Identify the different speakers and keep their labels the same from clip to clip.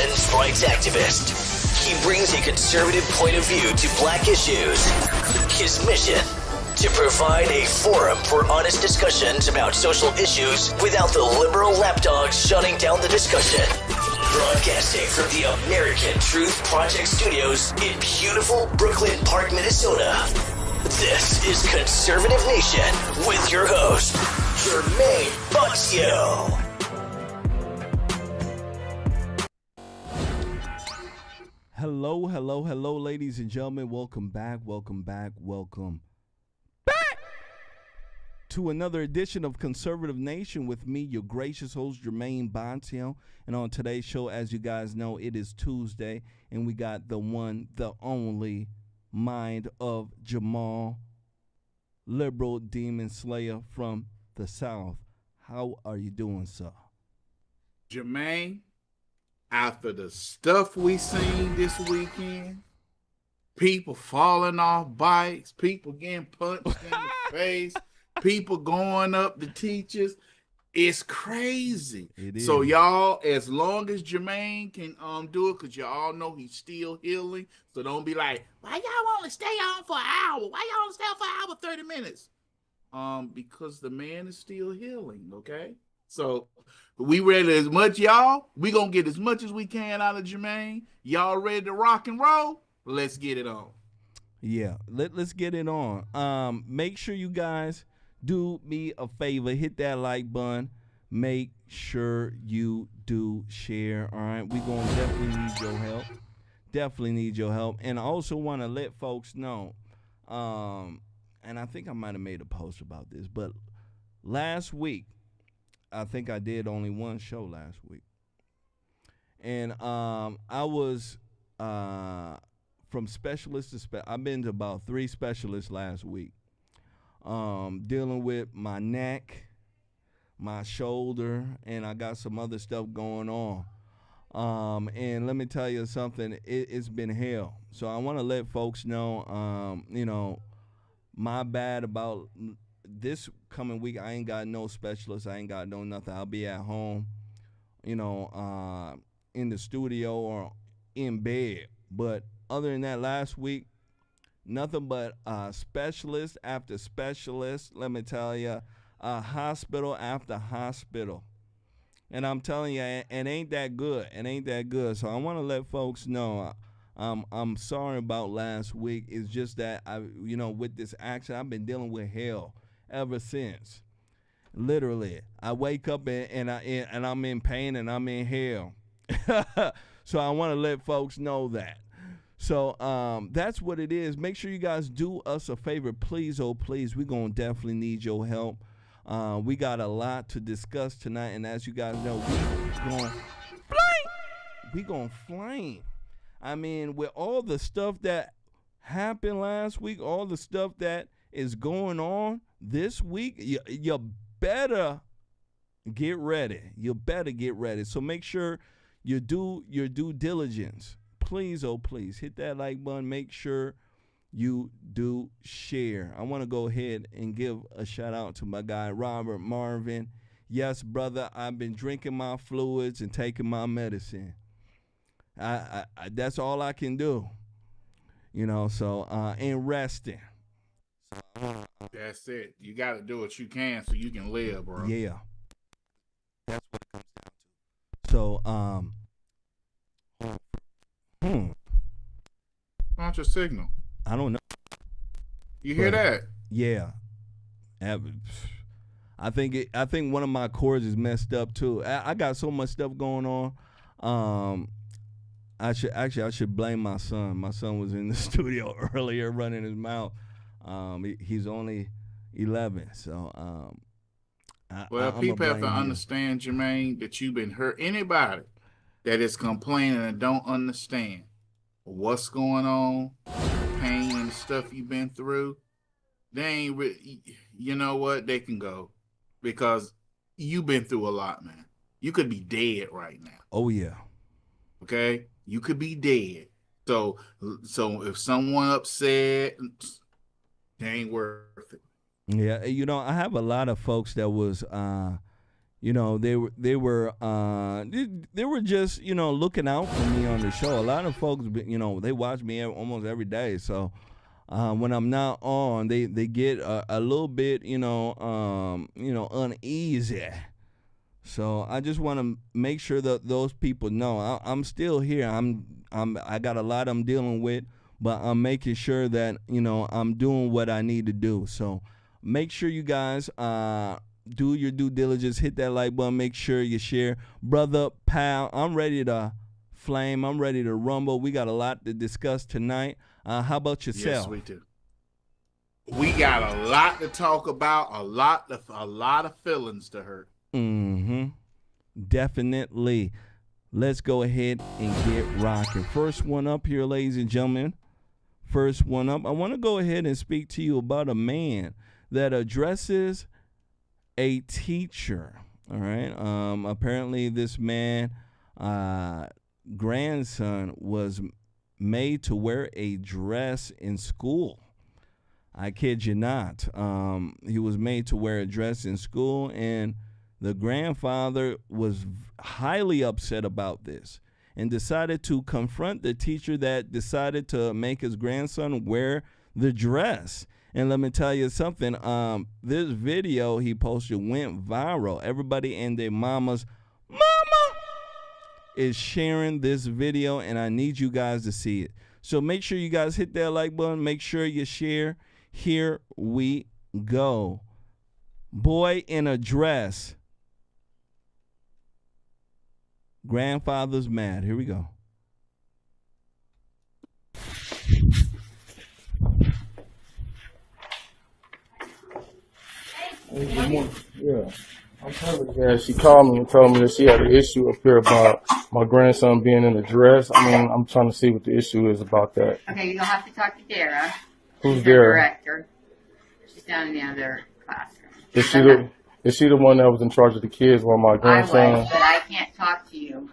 Speaker 1: men's rights activist. He brings a conservative point of view to black issues. His mission, to provide a forum for honest discussions about social issues without the liberal lapdogs shutting down the discussion. Broadcasting from the American Truth Project studios in beautiful Brooklyn Park, Minnesota. This is Conservative Nation with your host, Jermain Botsio.
Speaker 2: Hello, ladies and gentlemen. Welcome back to another edition of Conservative Nation with me, your gracious host, Jermain Botsio. And on today's show, as you guys know, it is Tuesday, and we got the one, the only mind of Jamal, liberal demon slayer from the South. How are you doing, sir?
Speaker 3: Jermaine, after the stuff we seen this weekend, people falling off bikes, people getting punched in the face, people going up to teachers, it's crazy.
Speaker 2: It is.
Speaker 3: So y'all, as long as Jermaine can do it, because y'all know he's still healing, so don't be like, why y'all want to stay on for an hour? Why y'all want to stay on for an hour, 30 minutes? Because the man is still healing, okay? So we ready as much, y'all. We gonna get as much as we can out of Jermaine. Y'all ready to rock and roll? Let's get it on.
Speaker 2: Yeah, let's get it on. Make sure you guys do me a favor. Hit that like button. Make sure you do share. All right, we gonna definitely need your help. And I also want to let folks know, and I think I might have made a post about this, but last week, I think I did only one show last week. And I was from specialist to I've been to about 3 specialists last week. Dealing with my neck, my shoulder, and I got some other stuff going on. And let me tell you something, it's been hell. So I want to let folks know, my bad about this coming week. I ain't got no specialist. I ain't got no nothing. I'll be at home, in the studio or in bed. But other than that, last week, nothing but specialist after specialist. Let me tell you, hospital after hospital. And I'm telling you, it ain't that good. It ain't that good. So I want to let folks know, I'm sorry about last week. It's just that with this accident, I've been dealing with hell ever since. Literally, I wake up and I'm in pain and I'm in hell. So I want to let folks know that. So that's what it is. Make sure you guys do us a favor, please. Oh, please. We're going to definitely need your help. We got a lot to discuss tonight. And as you guys know, we going to flame. I mean, with all the stuff that happened last week, all the stuff that is going on this week, you better get ready. You better get ready. So make sure you do your due diligence. Please, oh please, hit that like button. Make sure you do share. I want to go ahead and give a shout out to my guy, Robert Marvin. Yes, brother, I've been drinking my fluids and taking my medicine. I that's all I can do. And resting.
Speaker 3: That's it. You got to do what you can so you can live, bro.
Speaker 2: Yeah. That's what it comes down to. So,
Speaker 3: What's your signal?
Speaker 2: I don't know.
Speaker 3: You hear that?
Speaker 2: Yeah. I think one of my cords is messed up too. I got so much stuff going on. I should blame my son. My son was in the studio earlier running his mouth. He's only 11, so
Speaker 3: people have to understand, Jermaine, that you've been hurt. Anybody that is complaining and don't understand what's going on, pain and stuff you've been through, they ain't you know what? They can go, because you've been through a lot, man. You could be dead right now.
Speaker 2: Oh yeah.
Speaker 3: Okay, you could be dead. So if someone upset, they ain't worth it.
Speaker 2: Yeah, I have a lot of folks that was, they were just looking out for me on the show. A lot of folks, they watch me almost every day. So when I'm not on, they get a little bit uneasy. So I just want to make sure that those people know I'm still here. I got a lot I'm dealing with, but I'm making sure that I'm doing what I need to do. So make sure you guys do your due diligence. Hit that like button. Make sure you share. Brother, pal, I'm ready to flame. I'm ready to rumble. We got a lot to discuss tonight. How about yourself?
Speaker 3: Yes, we do. We got a lot to talk about. A lot of feelings to hurt.
Speaker 2: Definitely. Let's go ahead and get rocking. First one up here, ladies and gentlemen. First one up. I want to go ahead and speak to you about a man that addresses a teacher. All right. Apparently this man grandson was made to wear a dress in school. I kid you not. He was made to wear a dress in school, and the grandfather was highly upset about this and decided to confront the teacher that decided to make his grandson wear the dress. And let me tell you something. This video he posted went viral. Everybody and their mama is sharing this video, and I need you guys to see it. So make sure you guys hit that like button. Make sure you share. Here we go. Boy in a dress. Grandfather's mad. Here we go.
Speaker 4: Good morning. Yeah. I'm telling you, she called me and told me that she had an issue up here about my grandson being in a dress. I mean, I'm trying to see what the issue is about that.
Speaker 5: Okay, you'll have to talk to Dara.
Speaker 4: Who's
Speaker 5: She's the
Speaker 4: Dara?
Speaker 5: director. She's down in the other classroom.
Speaker 4: Is she the one that was in charge of the kids while my grandson?
Speaker 5: I was, but I can't talk to you.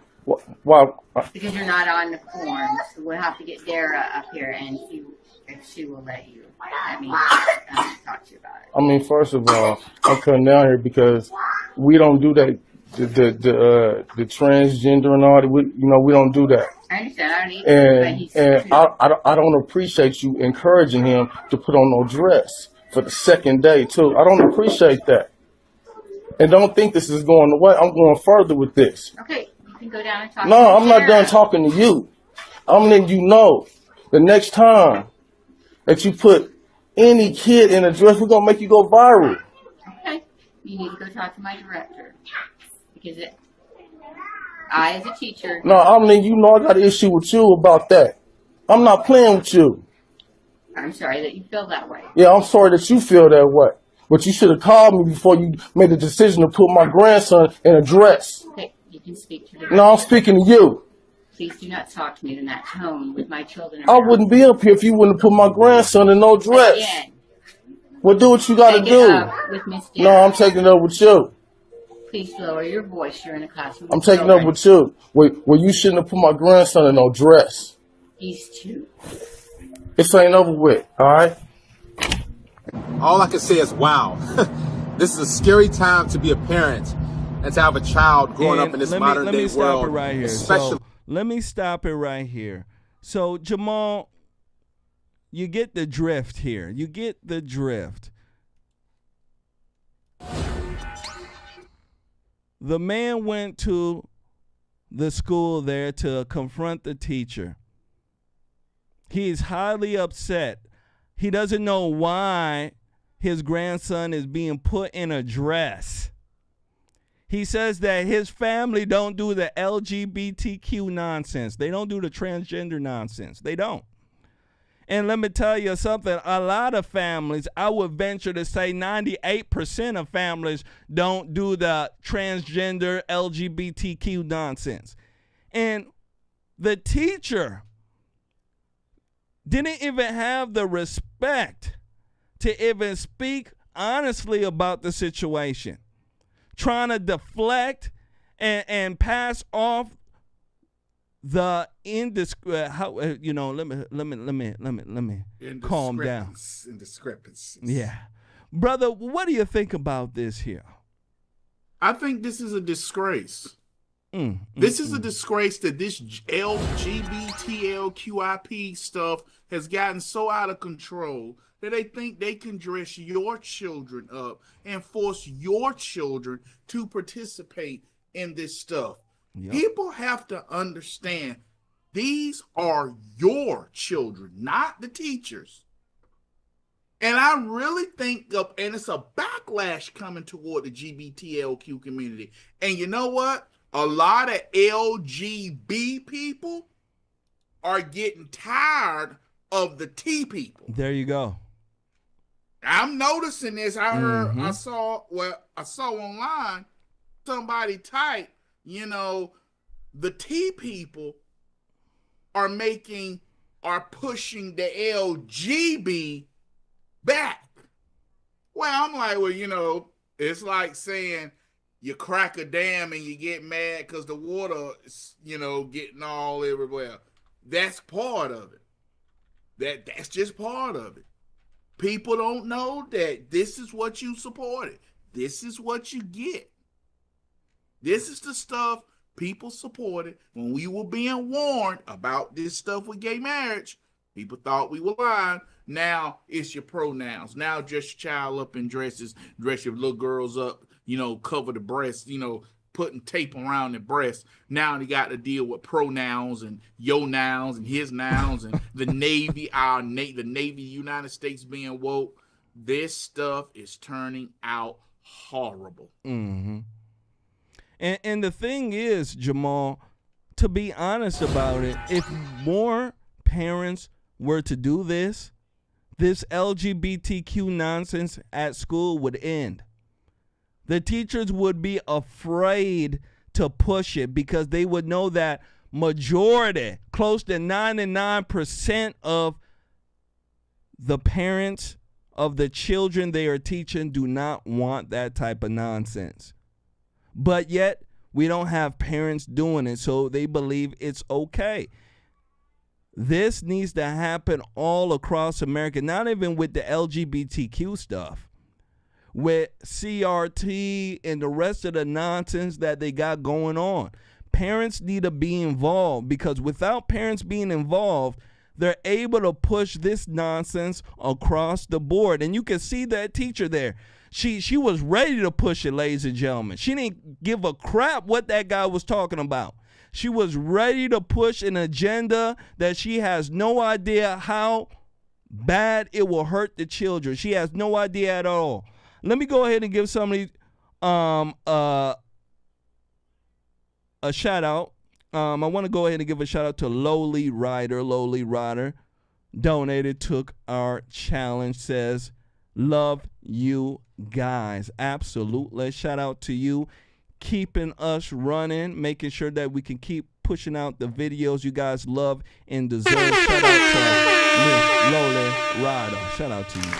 Speaker 4: Why?
Speaker 5: Because you're not on the form. So we'll have to get Dara up here and see if she will let me talk to you about it.
Speaker 4: I mean, first of all, I'm coming down here because we don't do that. The transgender and all that. We don't do that.
Speaker 5: I understand. I don't need
Speaker 4: And I don't appreciate you encouraging him to put on no dress for the second day too. I don't appreciate that. And don't think this is going away. I'm going further with this.
Speaker 5: Okay, you can go down and talk.
Speaker 4: No, I'm not done talking to you. I'm letting you know the next time that you put any kid in a dress, we're gonna make you go viral.
Speaker 5: Okay, you need to go talk to my director because I, as a teacher.
Speaker 4: No, I'm letting you know I got an issue with you about that. I'm not playing with you.
Speaker 5: I'm sorry that you feel that way.
Speaker 4: Yeah, I'm sorry that you feel that way. But you should have called me before you made the decision to put my grandson in a dress.
Speaker 5: Okay, you can speak to the.
Speaker 4: No, I'm speaking to you.
Speaker 5: Please do not talk to me in that tone with my children.
Speaker 4: I wouldn't be up here if you wouldn't put my grandson in no dress.
Speaker 5: Again.
Speaker 4: Well, do what you got to
Speaker 5: Take
Speaker 4: do.
Speaker 5: it up with Miss Dara.
Speaker 4: No, I'm taking it up with you.
Speaker 5: Please lower your voice. You're in a classroom.
Speaker 4: I'm taking it up with you. Well, you shouldn't have put my grandson in no dress.
Speaker 5: These two.
Speaker 4: This ain't over with, all right?
Speaker 6: All I can say is, wow. This is a scary time to be a parent and to have a child growing up in this modern day world.
Speaker 2: Let me stop it right here. So, let me stop it right here. So, Jamal, you get the drift here. You get the drift. The man went to the school there to confront the teacher. He is highly upset. He doesn't know why his grandson is being put in a dress. He says that his family don't do the LGBTQ nonsense. They don't do the transgender nonsense. They don't. And let me tell you something. A lot of families, I would venture to say 98% of families don't do the transgender LGBTQ nonsense. And the teacher didn't even have the respect to even speak honestly about the situation, trying to deflect and pass off the let me calm down.
Speaker 3: Indiscrepancies.
Speaker 2: Yeah, brother, what do you think about this here?
Speaker 3: I think this is a disgrace. This is a disgrace that this LGBTLQIP stuff has gotten so out of control that they think they can dress your children up and force your children to participate in this stuff. Yep. People have to understand these are your children, not the teachers. And I really think and it's a backlash coming toward the GBTLQ community. And you know what? A lot of LGB people are getting tired of the T people.
Speaker 2: There you go.
Speaker 3: I'm noticing this. I saw online somebody type, the T people are pushing the LGB back. Well, I'm like, it's like saying you crack a dam and you get mad because the water is, getting all everywhere. That's part of it. That's just part of it. People don't know that this is what you supported. This is what you get. This is the stuff people supported when we were being warned about this stuff with gay marriage. People thought we were lying. Now it's your pronouns. Now dress your child up in dresses, dress your little girls up, cover the breasts, putting tape around the breasts. Now they got to deal with pronouns and your nouns and his nouns and the Navy, the Navy, United States being woke. This stuff is turning out horrible.
Speaker 2: Mm-hmm. And the thing is, Jamal, to be honest about it, if more parents were to do this LGBTQ nonsense at school would end. The teachers would be afraid to push it because they would know that majority, close to 99% of the parents of the children they are teaching do not want that type of nonsense. But yet, we don't have parents doing it, so they believe it's okay. This needs to happen all across America, not even with the LGBTQ stuff. With CRT and the rest of the nonsense that they got going on. Parents need to be involved because without parents being involved, they're able to push this nonsense across the board. And you can see that teacher there. She was ready to push it, ladies and gentlemen. She didn't give a crap what that guy was talking about. She was ready to push an agenda that she has no idea how bad it will hurt the children. She has no idea at all. Let me go ahead and give somebody a shout out. I want to go ahead and give a shout out to Lowly Rider. Lowly Rider donated, took our challenge, says, love you guys. Absolutely. Shout out to you. Keeping us running, making sure that we can keep pushing out the videos you guys love and deserve. Shout out to Miss Lowly Rider. Shout out to you.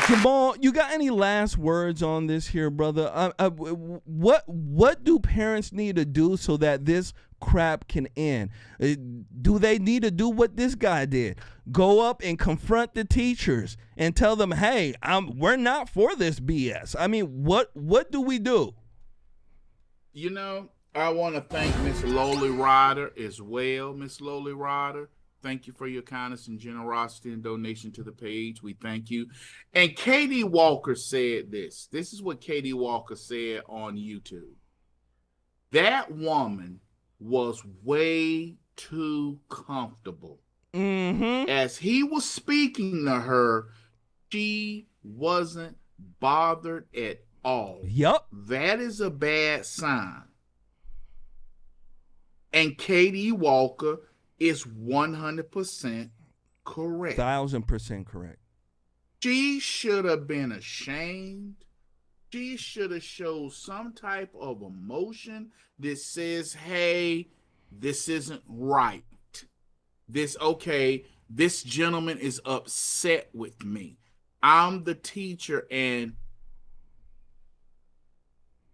Speaker 2: Jamal, you got any last words on this here, brother? What do parents need to do so that this crap can end? Do they need to do what this guy did? Go up and confront the teachers and tell them, hey, we're not for this BS. I mean, what do we do?
Speaker 3: I want to thank Miss Lowly Rider as well. Miss Lowly Rider, thank you for your kindness and generosity and donation to the page. We thank you. And Katie Walker said this. This is what Katie Walker said on YouTube. That woman was way too comfortable. Mm-hmm. As he was speaking to her, she wasn't bothered at all.
Speaker 2: Yup.
Speaker 3: That is a bad sign. And Katie Walker is 100% correct.
Speaker 2: 1,000% correct.
Speaker 3: She should have been ashamed. She should have showed some type of emotion that says, hey, this isn't right. This gentleman is upset with me. I'm the teacher and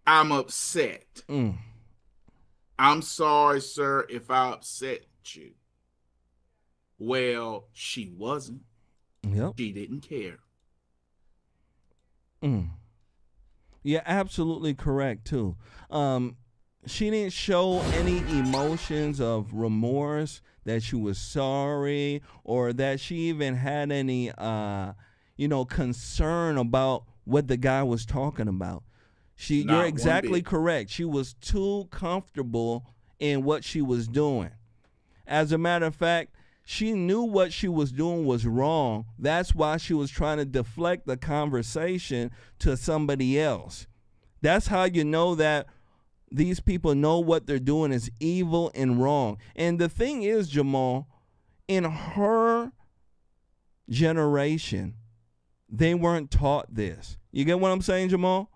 Speaker 3: I'm upset. I'm sorry, sir, if I upset you. Well, she wasn't.
Speaker 2: Yep.
Speaker 3: She didn't care.
Speaker 2: Yeah, absolutely correct too. She didn't show any emotions of remorse, that she was sorry, or that she even had any concern about what the guy was talking about. You're exactly correct. She was too comfortable in what she was doing. As a matter of fact, she knew what she was doing was wrong. That's why she was trying to deflect the conversation to somebody else. That's how you know that these people know what they're doing is evil and wrong. And the thing is, Jamal, in her generation, they weren't taught this. You get what I'm saying, Jamal?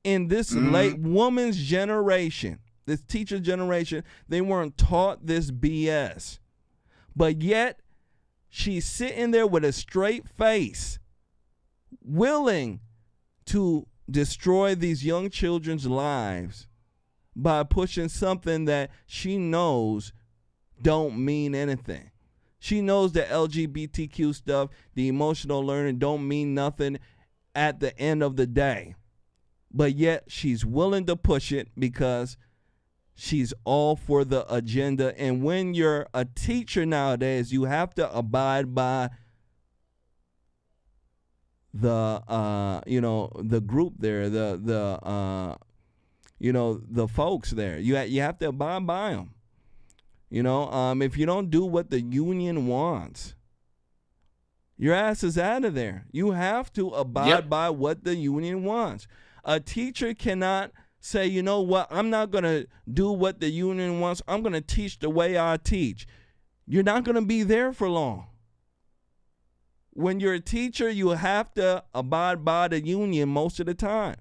Speaker 2: In this late woman's generation, this teacher generation, they weren't taught this BS. But yet, she's sitting there with a straight face, willing to destroy these young children's lives by pushing something that she knows don't mean anything. She knows the LGBTQ stuff, the emotional learning don't mean nothing at the end of the day. But yet she's willing to push it because she's all for the agenda. And when you're a teacher nowadays, you have to abide by the the group there, the folks there. You have to abide by them. If you don't do what the union wants, your ass is out of there. You have to abide by what the union wants. A teacher cannot say, you know what, I'm not going to do what the union wants. I'm going to teach the way I teach. You're not going to be there for long. When you're a teacher, you have to abide by the union most of the time.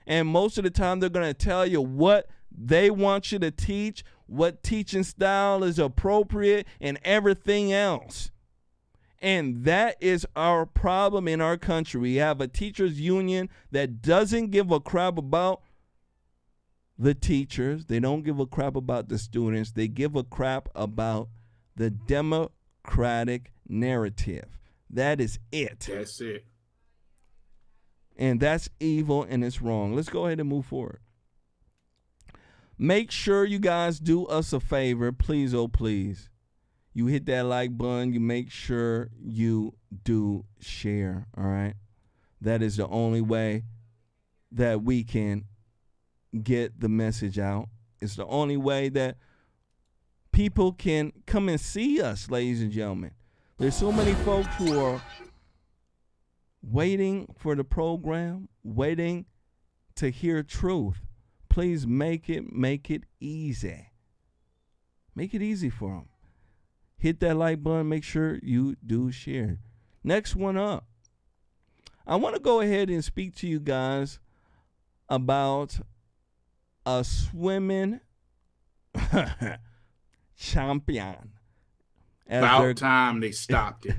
Speaker 2: And most of the time, they're going to tell you what they want you to teach, what teaching style is appropriate, and everything else. And that is our problem in our country. We have a teachers union that doesn't give a crap about the teachers. They don't give a crap about the students. They give a crap about the democratic narrative. That is it.
Speaker 3: That's it.
Speaker 2: And that's evil and it's wrong. Let's go ahead and move forward. Make sure you guys do us a favor, please, oh please. You hit that like button. You make sure you do share, all right? That is the only way that we can get the message out. It's the only way that people can come and see us, ladies and gentlemen. There's so many folks who are waiting for the program, waiting to hear truth. Please make it easy. Make it easy for them. Hit that like button. Make sure you do share. Next one up. I want to go ahead and speak to you guys about a swimming champion.
Speaker 3: About time they stopped it.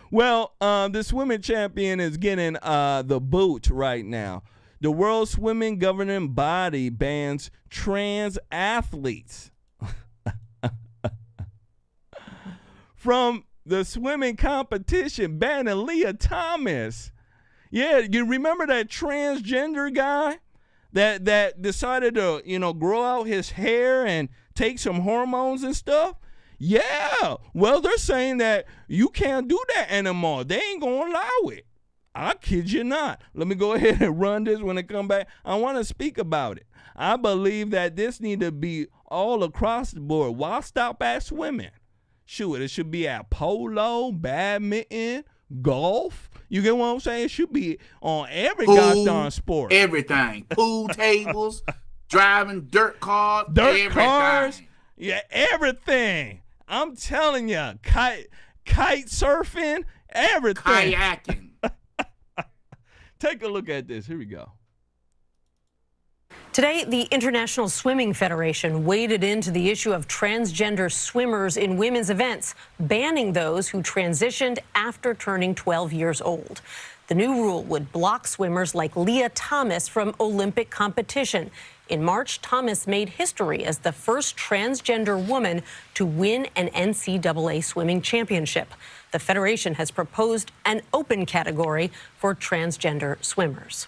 Speaker 2: Well, the swimming champion is getting the boot right now. The World Swimming Governing Body bans trans athletes from the swimming competition, banning Leah Thomas. Yeah, you remember that transgender guy that decided to, grow out his hair and take some hormones and stuff? Yeah, well, they're saying that you can't do that anymore. They ain't going to allow it. I kid you not. Let me go ahead and run this when I come back. I want to speak about it. I believe that this need to be all across the board. Why stop at swimming? Shoot, it should be at polo, badminton, golf. You get what I'm saying? It should be on every goddamn sport.
Speaker 3: Everything. Pool tables, driving dirt cars.
Speaker 2: Cars. Yeah, everything. I'm telling you, kite surfing, everything.
Speaker 3: Kayaking.
Speaker 2: Take a look at this. Here we go.
Speaker 7: Today, the International Swimming Federation waded into the issue of transgender swimmers in women's events, banning those who transitioned after turning 12 years old. The new rule would block swimmers like Leah Thomas from Olympic competition. In March, Thomas made history as the first transgender woman to win an NCAA swimming championship. The federation has proposed an open category for transgender swimmers.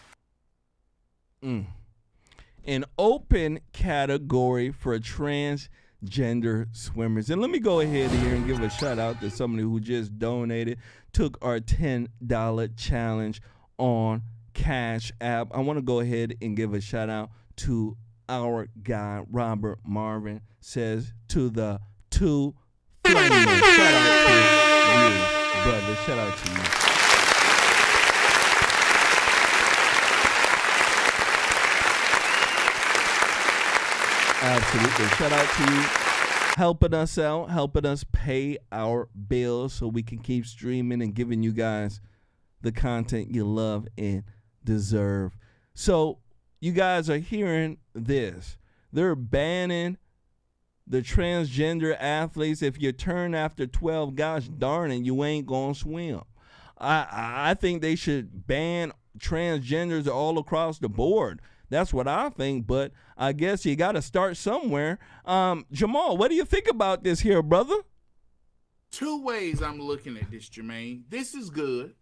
Speaker 2: An open category for transgender swimmers. And let me go ahead here and give a shout out to somebody who just donated, took our $10 challenge on Cash App. I want to go ahead and give a shout out to our guy, Robert Marvin, says to the two flamers. Shout out to you, brother. Shout out to you. Absolutely. Shout out to you. Helping us out, helping us pay our bills so we can keep streaming and giving you guys the content you love and deserve. So you guys are hearing this. They're banning the transgender athletes. If you turn after 12, gosh darn it, you ain't going to swim. I think they should ban transgenders all across the board. That's what I think, but I guess you got to start somewhere. Jamal, what do you think about this here, brother?
Speaker 3: Two ways I'm looking at this, Jermaine. This is good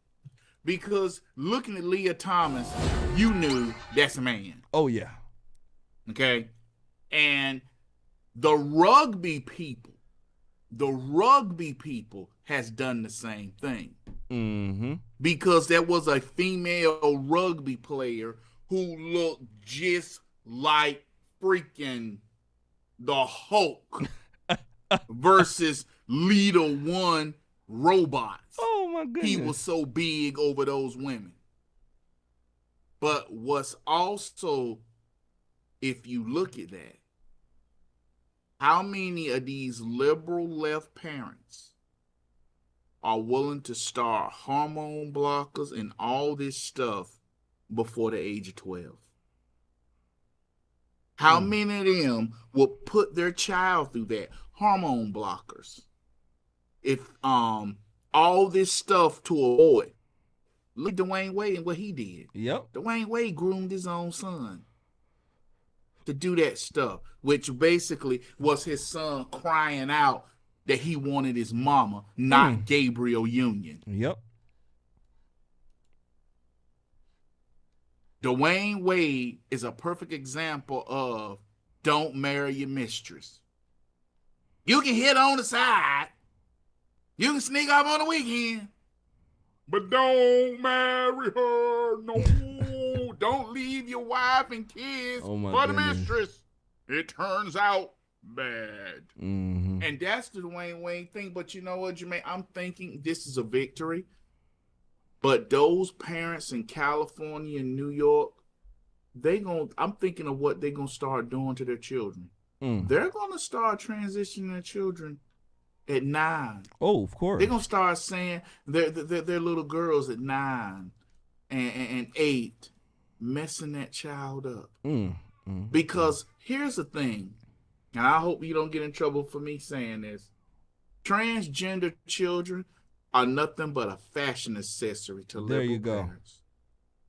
Speaker 3: because looking at Leah Thomas, you knew that's a man.
Speaker 2: Oh, yeah.
Speaker 3: Okay? And the rugby people has done the same thing.
Speaker 2: Mm-hmm.
Speaker 3: Because there was a female rugby player who looked just like freaking the Hulk versus Leader One robots.
Speaker 2: Oh, my goodness.
Speaker 3: He was so big over those women. But what's also, if you look at that, how many of these liberal left parents are willing to start hormone blockers and all this stuff before the age of 12? How many of them will put their child through that? Hormone blockers. If all this stuff to avoid. Look at Dwayne Wade and what he did.
Speaker 2: Yep.
Speaker 3: Dwayne Wade groomed his own son to do that stuff, which basically was his son crying out that he wanted his mama, not Gabriel Union.
Speaker 2: Yep.
Speaker 3: Dwayne Wade is a perfect example of don't marry your mistress. You can hit on the side. You can sneak off on the weekend. But don't marry her. No. Don't leave your wife and kids for the mistress. It turns out bad.
Speaker 2: Mm-hmm.
Speaker 3: And that's the Dwayne Wade thing. But you know what, Jermaine? I'm thinking this is a victory. But those parents in California and New York, I'm thinking of what they're going to start doing to their children. They're going to start transitioning their children at 9.
Speaker 2: Oh, of course.
Speaker 3: They're going to start saying their little girls at 9 and 8, messing that child up. Because here's the thing, and I hope you don't get in trouble for me saying this. Transgender children are nothing but a fashion accessory to liberal parents.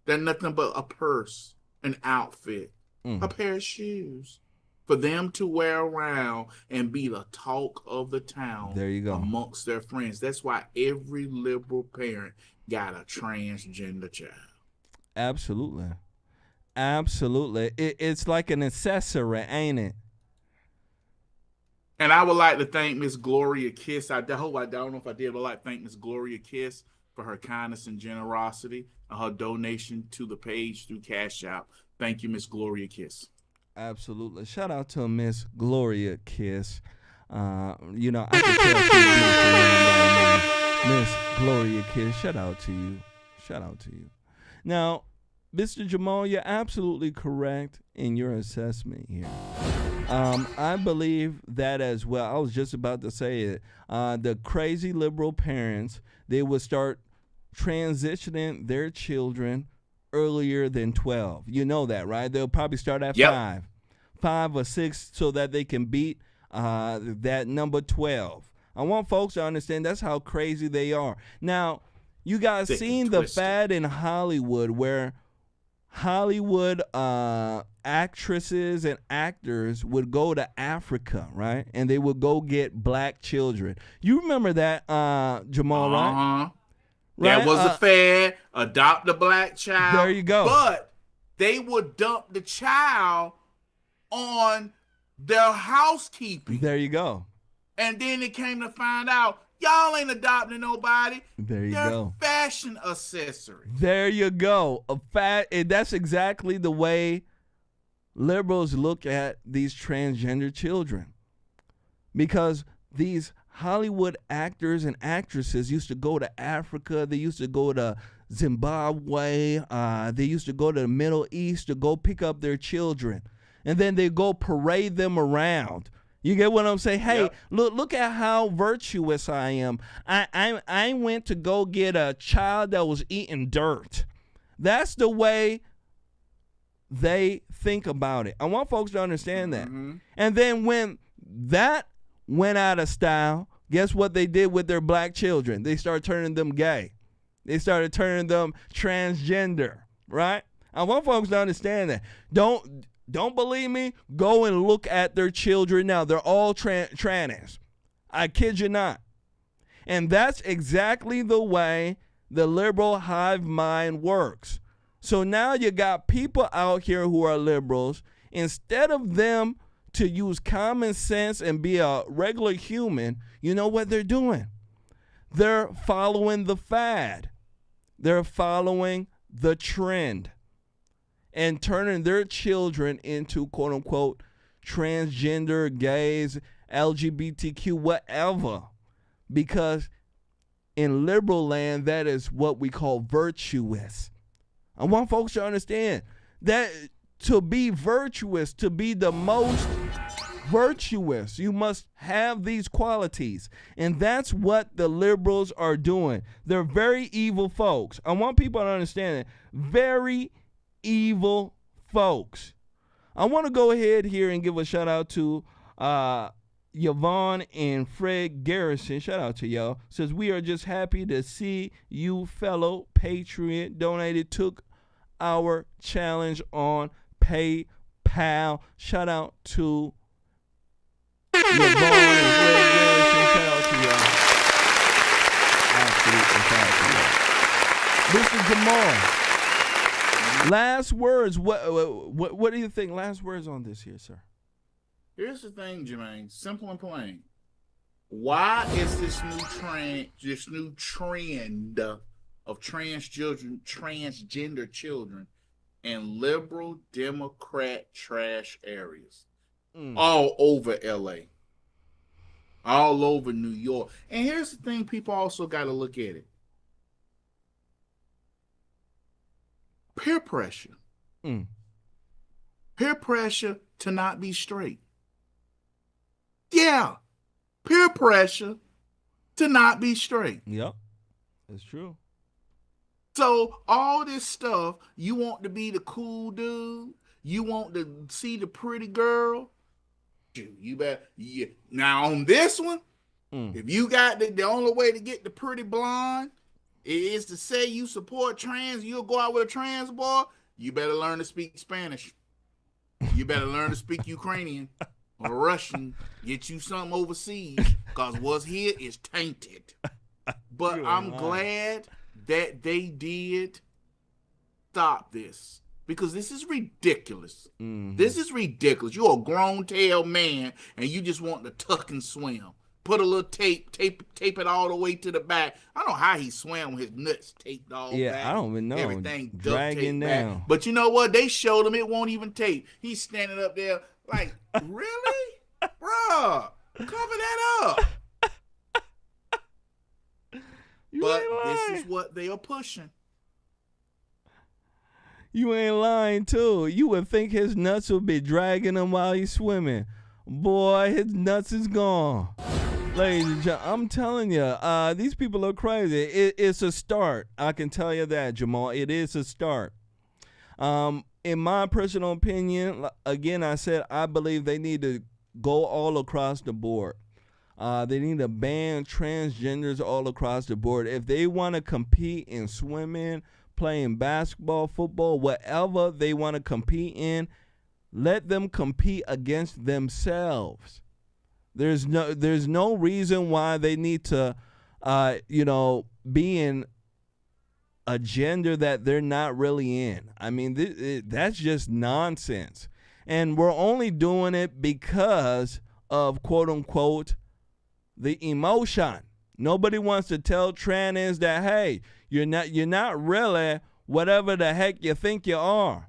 Speaker 3: They're nothing but a purse, an outfit, a pair of shoes for them to wear around and be the talk of the town.
Speaker 2: There you go.
Speaker 3: Amongst their friends. That's why every liberal parent got a transgender child.
Speaker 2: Absolutely. Absolutely. It's like an accessory, ain't it?
Speaker 3: And I would like to thank Miss Gloria Kiss. I don't know if I did, but I'd like to thank Miss Gloria Kiss for her kindness and generosity and her donation to the page through Cash App. Thank you, Miss Gloria Kiss.
Speaker 2: Absolutely. Shout out to Miss Gloria Kiss. I can tell she's beautiful. Miss Gloria Kiss, shout out to you. Shout out to you. Now, Mr. Jamal, you're absolutely correct in your assessment here. I believe that as well. I was just about to say it. The crazy liberal parents, they would start transitioning their children earlier than 12. You know that, right? They'll probably start at 5 or 6 so that they can beat that number 12. I want folks to understand that's how crazy they are. Now, You guys
Speaker 3: Sick and
Speaker 2: seen the
Speaker 3: twisted.
Speaker 2: fad in Hollywood where Hollywood actresses and actors would go to Africa, right? And they would go get black children. You remember that, Jamal, right?
Speaker 3: Uh-huh.
Speaker 2: Right?
Speaker 3: That was a fad. Adopt a black child.
Speaker 2: There you go.
Speaker 3: But they would dump the child on their housekeeping.
Speaker 2: There you go.
Speaker 3: And then it came to find out, y'all ain't adopting nobody.
Speaker 2: There you
Speaker 3: They're
Speaker 2: go.
Speaker 3: fashion accessories.
Speaker 2: There you go. And that's exactly the way liberals look at these transgender children. Because these Hollywood actors and actresses used to go to Africa. They used to go to Zimbabwe. They used to go to the Middle East to go pick up their children. And then they go parade them around. You get what I'm saying? Hey,
Speaker 3: Yep.
Speaker 2: look at how virtuous I am. I went to go get a child that was eating dirt. That's the way they think about it. I want folks to understand that. And then when that went out of style, guess what they did with their black children? They started turning them gay. They started turning them transgender, right? I want folks to understand that. Don't believe me? Go and look at their children now. They're all trannies. I kid you not. And that's exactly the way the liberal hive mind works. So now you got people out here who are liberals. Instead of them to use common sense and be a regular human, you know what they're doing? They're following the fad. They're following the trend and turning their children into, quote unquote, transgender, gays, LGBTQ, whatever. Because in liberal land, that is what we call virtuous. I want folks to understand that to be virtuous, to be the most virtuous, you must have these qualities. And that's what the liberals are doing. They're very evil folks. I want people to understand that. Very evil folks. I want to go ahead here and give a shout out to Yvonne and Fred Garrison. Shout out to y'all. Says, we are just happy to see you, fellow patriot, donated, took our challenge on PayPal. Shout out to Yvonne and Fred Garrison. Shout out to y'all. Absolutely shout out to y'all. Mr. Jamal, last words. What do you think? Last words on this here, sir.
Speaker 3: Here's the thing, Jermaine. Simple and plain. Why is this new trend of transgender children in liberal Democrat trash areas all over LA, all over New York? And here's the thing, people also got to look at it. Peer pressure. Peer pressure to not be straight. Yeah. Peer pressure to not be straight.
Speaker 2: Yep. That's true.
Speaker 3: So all this stuff, you want to be the cool dude, you want to see the pretty girl, you better. Yeah. Now on this one, if you got the only way to get the pretty blonde is to say you support trans, you'll go out with a trans boy, you better learn to speak Spanish. You better learn to speak Ukrainian or Russian. Get you something overseas, because what's here is tainted. But I'm glad that they did stop this, because this is ridiculous. This is ridiculous. You're a grown tail man and you just want to tuck and swim. Put a little tape it all the way to the back. I don't know how he swam with his nuts taped all back.
Speaker 2: Yeah, I don't even know.
Speaker 3: Everything
Speaker 2: Dragging down.
Speaker 3: back. But you know what? They showed him it won't even tape. He's standing up there like, really? Bruh, cover that up. But this is what they are pushing.
Speaker 2: You ain't lying, too. You would think his nuts would be dragging him while he's swimming. Boy, his nuts is gone. Ladies and gentlemen, I'm telling you, these people are crazy. It's a start. I can tell you that, Jamal. It is a start. In my personal opinion, again, I said I believe they need to go all across the board. They need to ban transgenders all across the board. If they want to compete in swimming, playing basketball, football, whatever they want to compete in, let them compete against themselves. There's no reason why they need to, be in a gender that they're not really in. I mean, that's just nonsense. And we're only doing it because of, quote unquote, the emotion. Nobody wants to tell trannies that, hey, you're not really whatever the heck you think you are.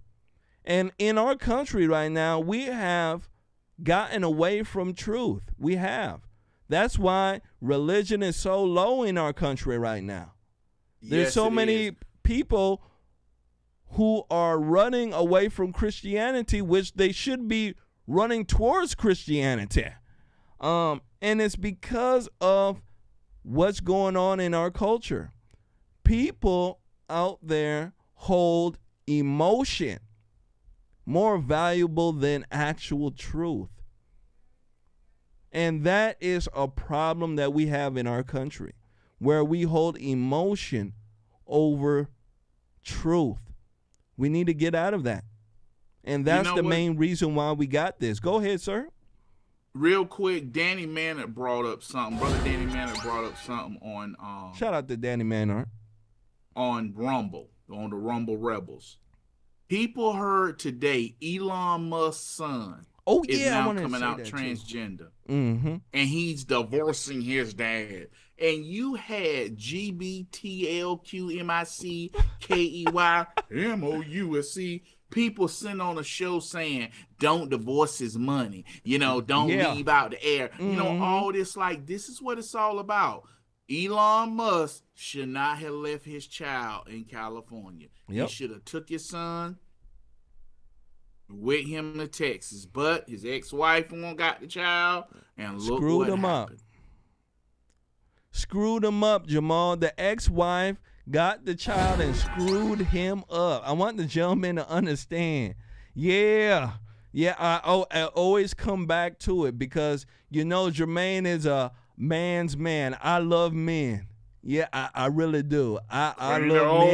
Speaker 2: And in our country right now, we have gotten away from truth. We have. That's why religion is so low in our country right now. There's so many people who are running away from Christianity, which they should be running towards Christianity. And it's because of what's going on in our culture. People out there hold emotion more valuable than actual truth. And that is a problem that we have in our country, where we hold emotion over truth. We need to get out of that. And that's the main reason why we got this. Go ahead, sir.
Speaker 3: Real quick, Danny Maynard brought up something. Brother Danny Maynard brought up something on
Speaker 2: shout out to Danny Maynard.
Speaker 3: On Rumble, on the Rumble Rebels. People heard today Elon Musk's son is now coming out transgender.
Speaker 2: Mm-hmm.
Speaker 3: And he's divorcing his dad. And you had GBTLQMICKEYMOUSC people sitting on a show saying, don't divorce his money. Don't leave out the air.
Speaker 2: Mm-hmm.
Speaker 3: All this, like, this is what it's all about. Elon Musk should not have left his child in California.
Speaker 2: Yep.
Speaker 3: He should have took his son with him to Texas. But his ex-wife got the child and look
Speaker 2: Screwed
Speaker 3: what
Speaker 2: him
Speaker 3: happened.
Speaker 2: up. Screwed him up, Jamal. The ex-wife got the child and screwed him up. I want the gentleman to understand. Yeah, I always come back to it because, Jermain is a man's man. I love men. Yeah, I really do. I love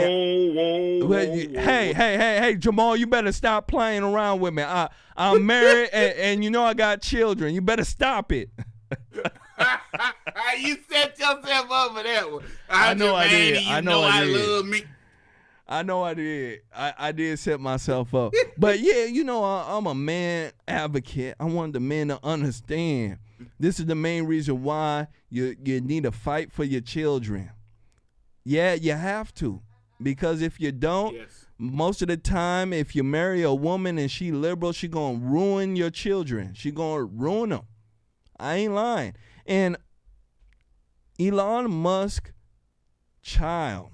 Speaker 2: men. Hey, Jamal, you better stop playing around with me. I'm married and I got children. You better stop it.
Speaker 3: You set yourself up for that one.
Speaker 2: I know I did.
Speaker 3: I love me.
Speaker 2: I know I did. I did set myself up. But yeah, I'm a man advocate. I want the men to understand. This is the main reason why you need to fight for your children. Yeah, you have to. Because if you don't, most of the time, if you marry a woman and she liberal, she going to ruin your children. She going to ruin them. I ain't lying. And Elon Musk child,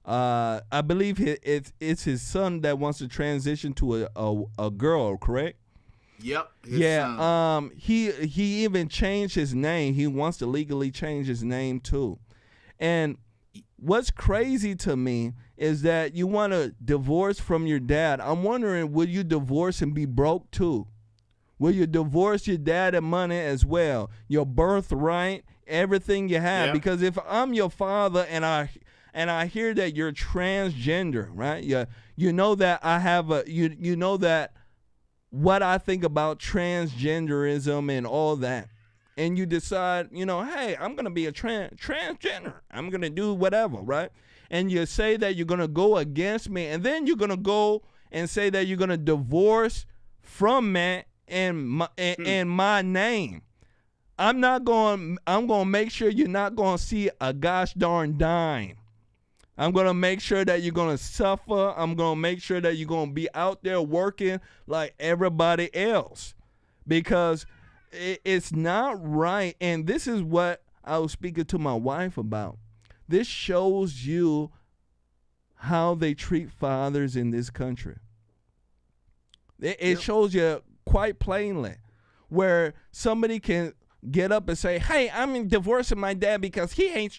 Speaker 2: I believe it's his son that wants to transition to a girl, correct?
Speaker 3: Yep.
Speaker 2: Son. He even changed his name. He wants to legally change his name too. And what's crazy to me is that you want to divorce from your dad. I'm wondering, will you divorce and be broke too? Will you divorce your dad and money as well? Your birthright, everything you have. Yeah. Because if I'm your father and I hear that you're transgender, right? You know that I have you know that what I think about transgenderism and all that. And you decide, hey, I'm going to be a transgender. I'm going to do whatever, right? And you say that you're going to go against me. And then you're going to go and say that you're going to divorce from me and my name. I'm going to make sure you're not going to see a gosh darn dime. I'm going to make sure that you're going to suffer. I'm going to make sure that you're going to be out there working like everybody else. Because it's not right. And this is what I was speaking to my wife about. This shows you how they treat fathers in this country. It shows you quite plainly where somebody can get up and say, hey, I'm divorcing my dad because he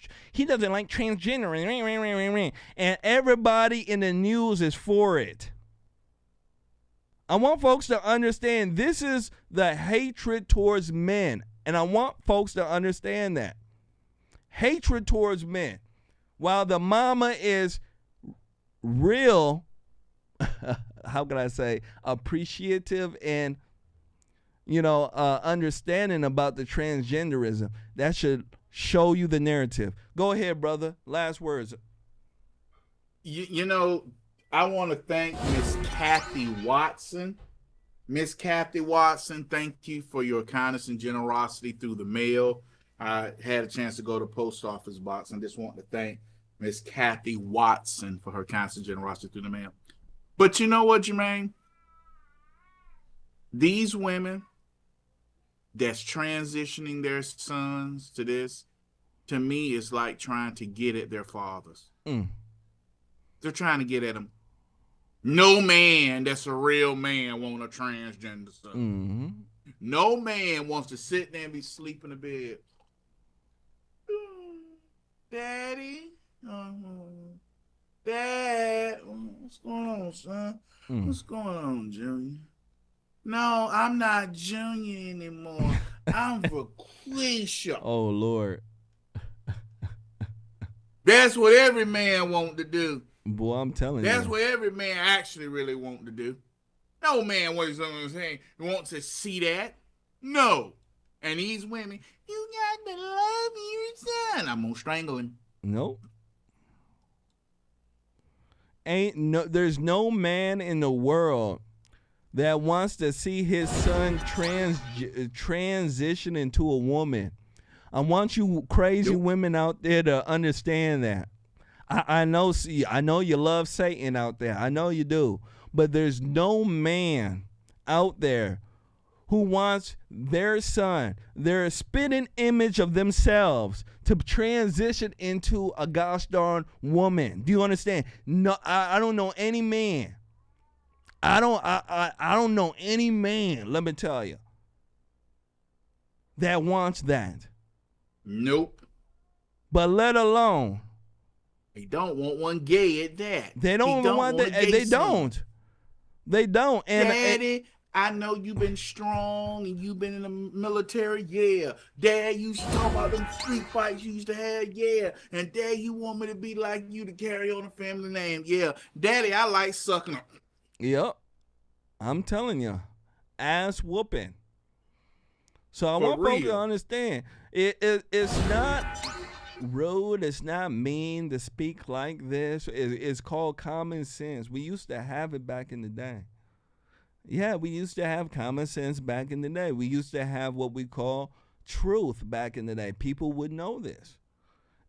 Speaker 2: doesn't like transgender. And everybody in the news is for it. I want folks to understand this is the hatred towards men. And I want folks to understand that. Hatred towards men. While the mama is real, how can I say, appreciative and, understanding about the transgenderism, that should show you the narrative. Go ahead, brother. Last words.
Speaker 3: I want to thank Miss Kathy Watson. Miss Kathy Watson, thank you for your kindness and generosity through the mail. I had a chance to go to post office box and just want to thank Miss Kathy Watson for her kindness and generosity through the mail. But you know what, Jermaine? These women that's transitioning their sons to this, to me, is like trying to get at their fathers. They're trying to get at them. No man that's a real man want a transgender son.
Speaker 2: Mm-hmm.
Speaker 3: No man wants to sit there and be sleeping in bed. Daddy, Dad, what's going on, son? What's going on, Junior? No, I'm not Junior anymore. I'm Vaquisha.
Speaker 2: Oh, Lord.
Speaker 3: That's what every man want to do.
Speaker 2: Boy, I'm telling you.
Speaker 3: That's what every man actually really want to do. No man wants to see that. No. And these women, you got to love your son. I'm going to strangle him.
Speaker 2: Nope. There's no man in the world that wants to see his son transition into a woman. I want you crazy women out there to understand that. I know you love Satan out there. I know you do. But there's no man out there who wants their son, their spitting image of themselves, to transition into a gosh darn woman. Do you understand? No, I don't know any man. I don't know any man, let me tell you, that wants that.
Speaker 3: Nope.
Speaker 2: But let alone,
Speaker 3: they don't want one gay at that.
Speaker 2: They don't want that. They don't. They don't. And
Speaker 3: Daddy, I know you've been strong and you've been in the military. Yeah. Dad, you used to talk about them street fights you used to have. Yeah. And Dad, you want me to be like you to carry on the family name. Yeah. Daddy, I like sucking them.
Speaker 2: Yep. I'm telling you. Ass whooping. So I want folks to understand. It's not rude. It's not mean to speak like this. It's called common sense. We used to have it back in the day. Yeah, we used to have common sense back in the day. We used to have what we call truth back in the day. People would know this.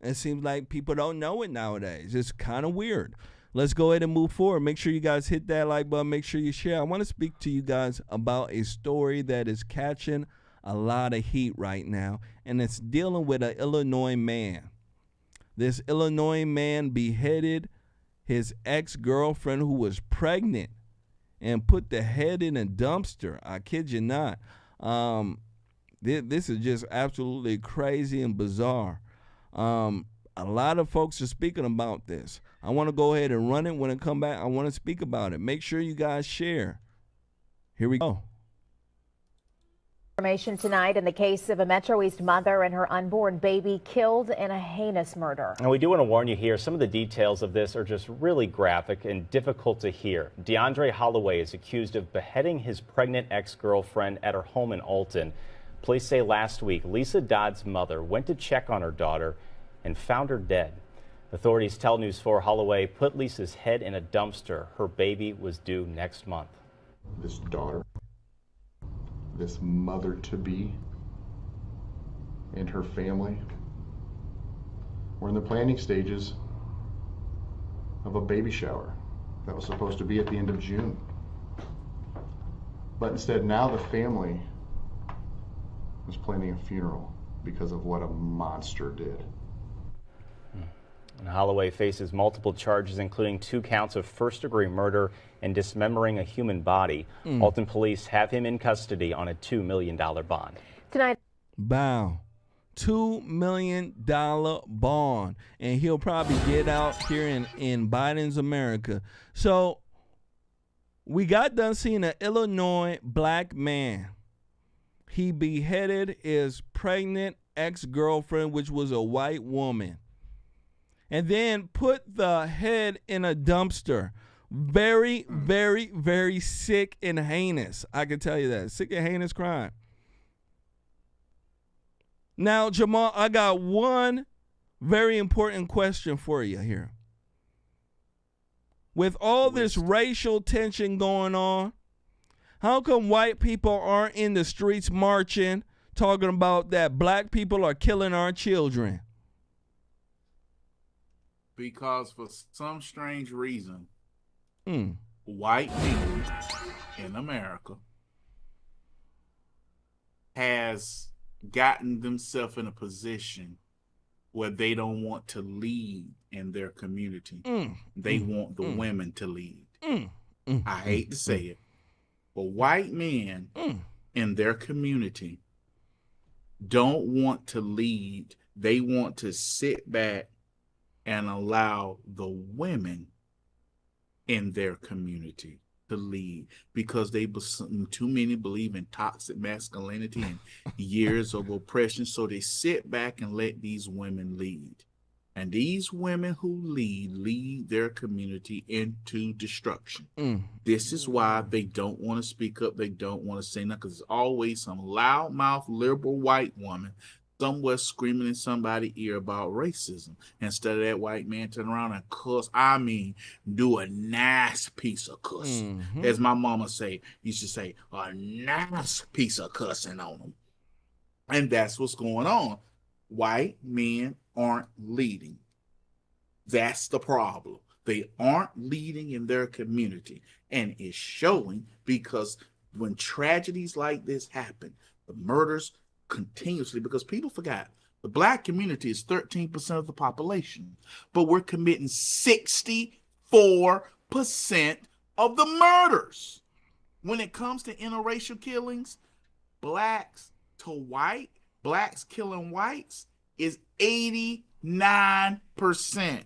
Speaker 2: It seems like people don't know it nowadays. It's kind of weird. Let's go ahead and move forward. Make sure you guys hit that like button. Make sure you share. I want to speak to you guys about a story that is catching a lot of heat right now, and it's dealing with an Illinois man. This Illinois man beheaded his ex-girlfriend who was pregnant and put the head in a dumpster. I kid you not. This is just absolutely crazy and bizarre. A lot of folks are speaking about this. I want to go ahead and run it. When I come back, I want to speak about it. Make sure you guys share. Here we go.
Speaker 8: Information tonight in the case of a Metro East mother and her unborn baby killed in a heinous murder.
Speaker 9: And we do want to warn you here, some of the details of this are just really graphic and difficult to hear. DeAndre Holloway is accused of beheading his pregnant ex-girlfriend at her home in Alton. Police say last week, Lisa Dodd's mother went to check on her daughter and found her dead. Authorities tell News 4 Holloway put Lisa's head in a dumpster. Her baby was due next month.
Speaker 10: This daughter, this mother-to-be, and her family were in the planning stages of a baby shower that was supposed to be at the end of June. But instead, now the family was planning a funeral because of what a monster did.
Speaker 9: And Holloway faces multiple charges, including 2 counts of first-degree murder and dismembering a human body. Alton police have him in custody on a $2 million bond.
Speaker 8: Tonight.
Speaker 2: Wow. $2 million bond. And he'll probably get out here in Biden's America. So we got done seeing an Illinois black man He beheaded his pregnant ex-girlfriend, which was a white woman, and then put the head in a dumpster. Very, very, very sick and heinous. I can tell you that. Sick and heinous crime. Now, Jamal, I got one very important question for you here. With all this racial tension going on, how come white people aren't in the streets marching, talking about that black people are killing our children?
Speaker 3: Because for some strange reason, white men in America has gotten themselves in a position where they don't want to lead in their community. They want the women to lead. I hate to say it, but white men in their community don't want to lead. They want to sit back and allow the women in their community to lead, because too many believe in toxic masculinity and years of oppression. So they sit back and let these women lead. And these women who lead their community into destruction. This is why they don't want to speak up. They don't want to say nothing, because there's always some loudmouth liberal white woman somewhere screaming in somebody's ear about racism. Instead of that white man turn around and cuss, I mean, do a nice piece of cussing. As my mama used to say, a nice piece of cussing on them. And that's what's going on. White men aren't leading. That's the problem. They aren't leading in their community. And it's showing, because when tragedies like this happen, the murders continuously, because people forgot the black community is 13% of the population, but we're committing 64% of the murders. When it comes to interracial killings, blacks killing whites is 89%.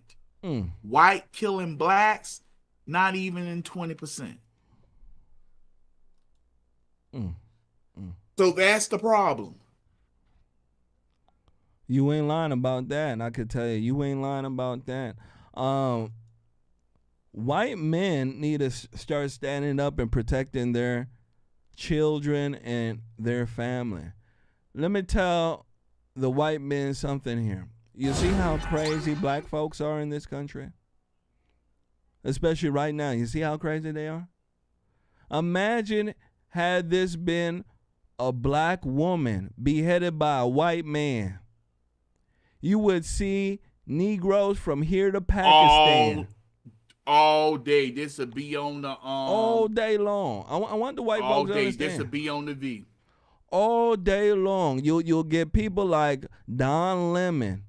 Speaker 3: White killing blacks, not even in 20%. So that's the problem.
Speaker 2: You ain't lying about that, and I could tell you ain't lying about that. White men need to start standing up and protecting their children and their family. Let me tell the white men something here. You see how crazy black folks are in this country? Especially right now. You see how crazy they are? Imagine had this been a black woman beheaded by a white man. You would see Negroes from here to Pakistan.
Speaker 3: All day. This would be on the
Speaker 2: all day long. I want the white folks to understand.
Speaker 3: This would be on the V.
Speaker 2: All day long. You'll get people like Don Lemon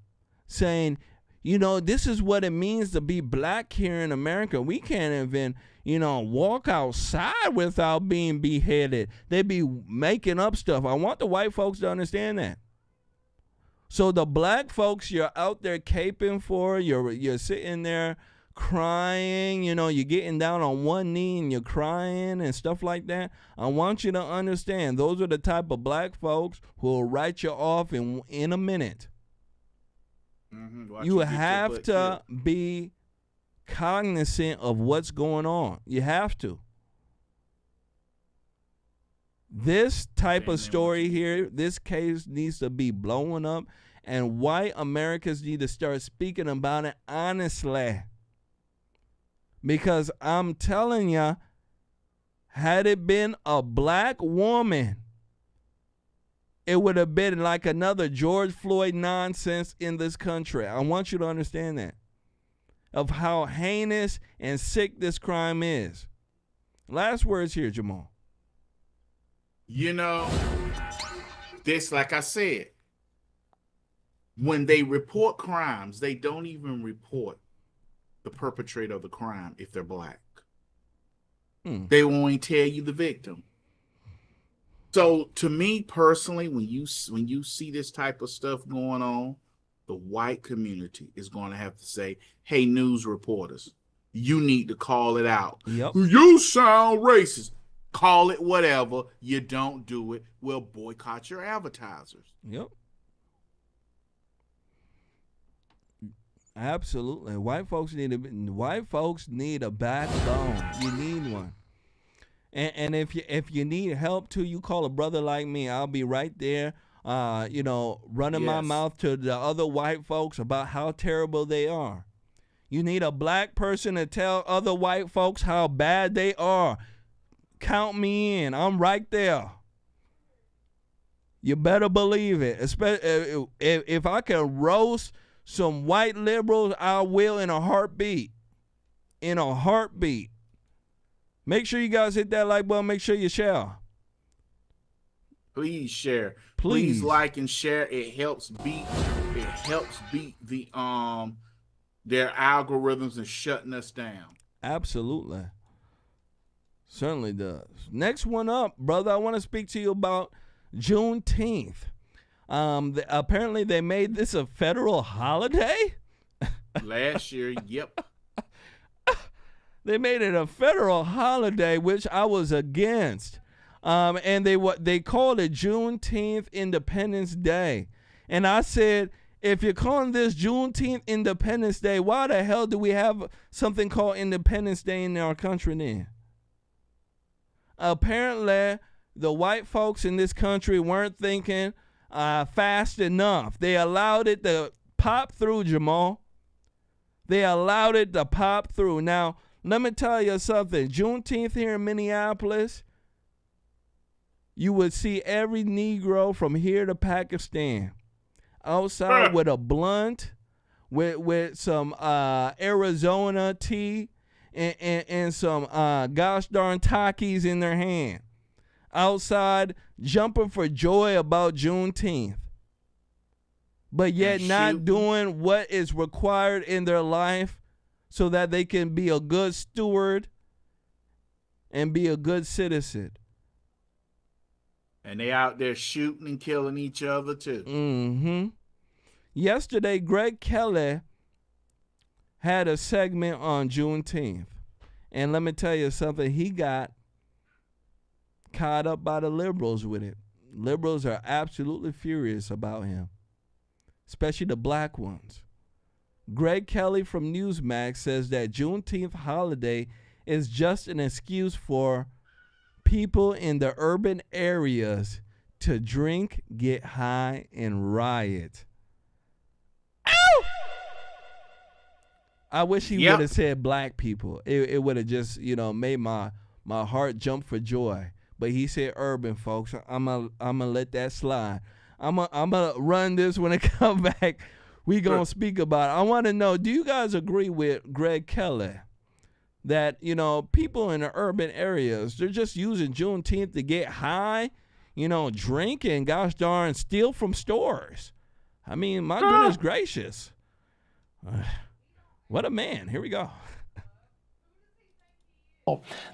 Speaker 2: saying, you know, this is what it means to be black here in America. We can't even, walk outside without being beheaded. They be making up stuff. I want the white folks to understand that. So the black folks you're out there caping for, you're sitting there crying, you're getting down on one knee and you're crying and stuff like that. I want you to understand, those are the type of black folks who will write you off in a minute. You have to be cognizant of what's going on. You have to. This type of story here, this case needs to be blowing up, and white Americans need to start speaking about it honestly. Because I'm telling you, had it been a black woman, it would have been like another George Floyd nonsense in this country. I want you to understand that, of how heinous and sick this crime is. Last words here, Jamal.
Speaker 3: This, like I said, when they report crimes, they don't even report the perpetrator of the crime if they're black. They won't tell you the victim. So to me personally, when you see this type of stuff going on, the white community is going to have to say, hey, news reporters, you need to call it out.
Speaker 2: Yep.
Speaker 3: You sound racist. call it whatever, you don't do it, we'll boycott your advertisers.
Speaker 2: Yep. Absolutely. White folks need a backbone. You need one. And if you need help too, you call a brother like me. I'll be right there. Running my mouth to the other white folks about how terrible they are. You need a black person to tell other white folks how bad they are. Count me in. I'm right there. You better believe it. Especially if I can roast some white liberals, I will in a heartbeat. In a heartbeat. Make sure you guys hit that like button. Make sure you share.
Speaker 3: Please share.
Speaker 2: Please
Speaker 3: like and share. It helps beat the their algorithms and shutting us down.
Speaker 2: Absolutely. Certainly does. Next one up, brother, I want to speak to you about Juneteenth. Apparently they made this a federal holiday.
Speaker 3: Last year, yep.
Speaker 2: They made it a federal holiday, which I was against. And they called it Juneteenth Independence Day. And I said, if you're calling this Juneteenth Independence Day, why the hell do we have something called Independence Day in our country then? Apparently, the white folks in this country weren't thinking fast enough. They allowed it to pop through, Jamal. They allowed it to pop through. Now, let me tell you something. Juneteenth here in Minneapolis, you would see every Negro from here to Pakistan outside with a blunt, with some Arizona tea and some gosh darn Takis in their hand. Outside jumping for joy about Juneteenth. But yet not doing what is required in their life so that they can be a good steward and be a good citizen.
Speaker 3: And they out there shooting and killing each other too.
Speaker 2: Mm-hmm. Yesterday, Greg Kelly had a segment on Juneteenth. And let me tell you something, he got caught up by the liberals with it. Liberals are absolutely furious about him, especially the black ones. Greg Kelly from Newsmax says that Juneteenth holiday is just an excuse for people in the urban areas to drink, get high, and riot. Ow! I wish he would have said black people. It would have just, made my heart jump for joy. But he said urban folks. I'm gonna let that slide. I'm gonna run this when it come back. We gonna speak about it. I want to know, do you guys agree with Greg Kelly that, people in the urban areas, they're just using Juneteenth to get high, drink and gosh darn steal from stores? I mean, my goodness gracious. What a man. Here we go.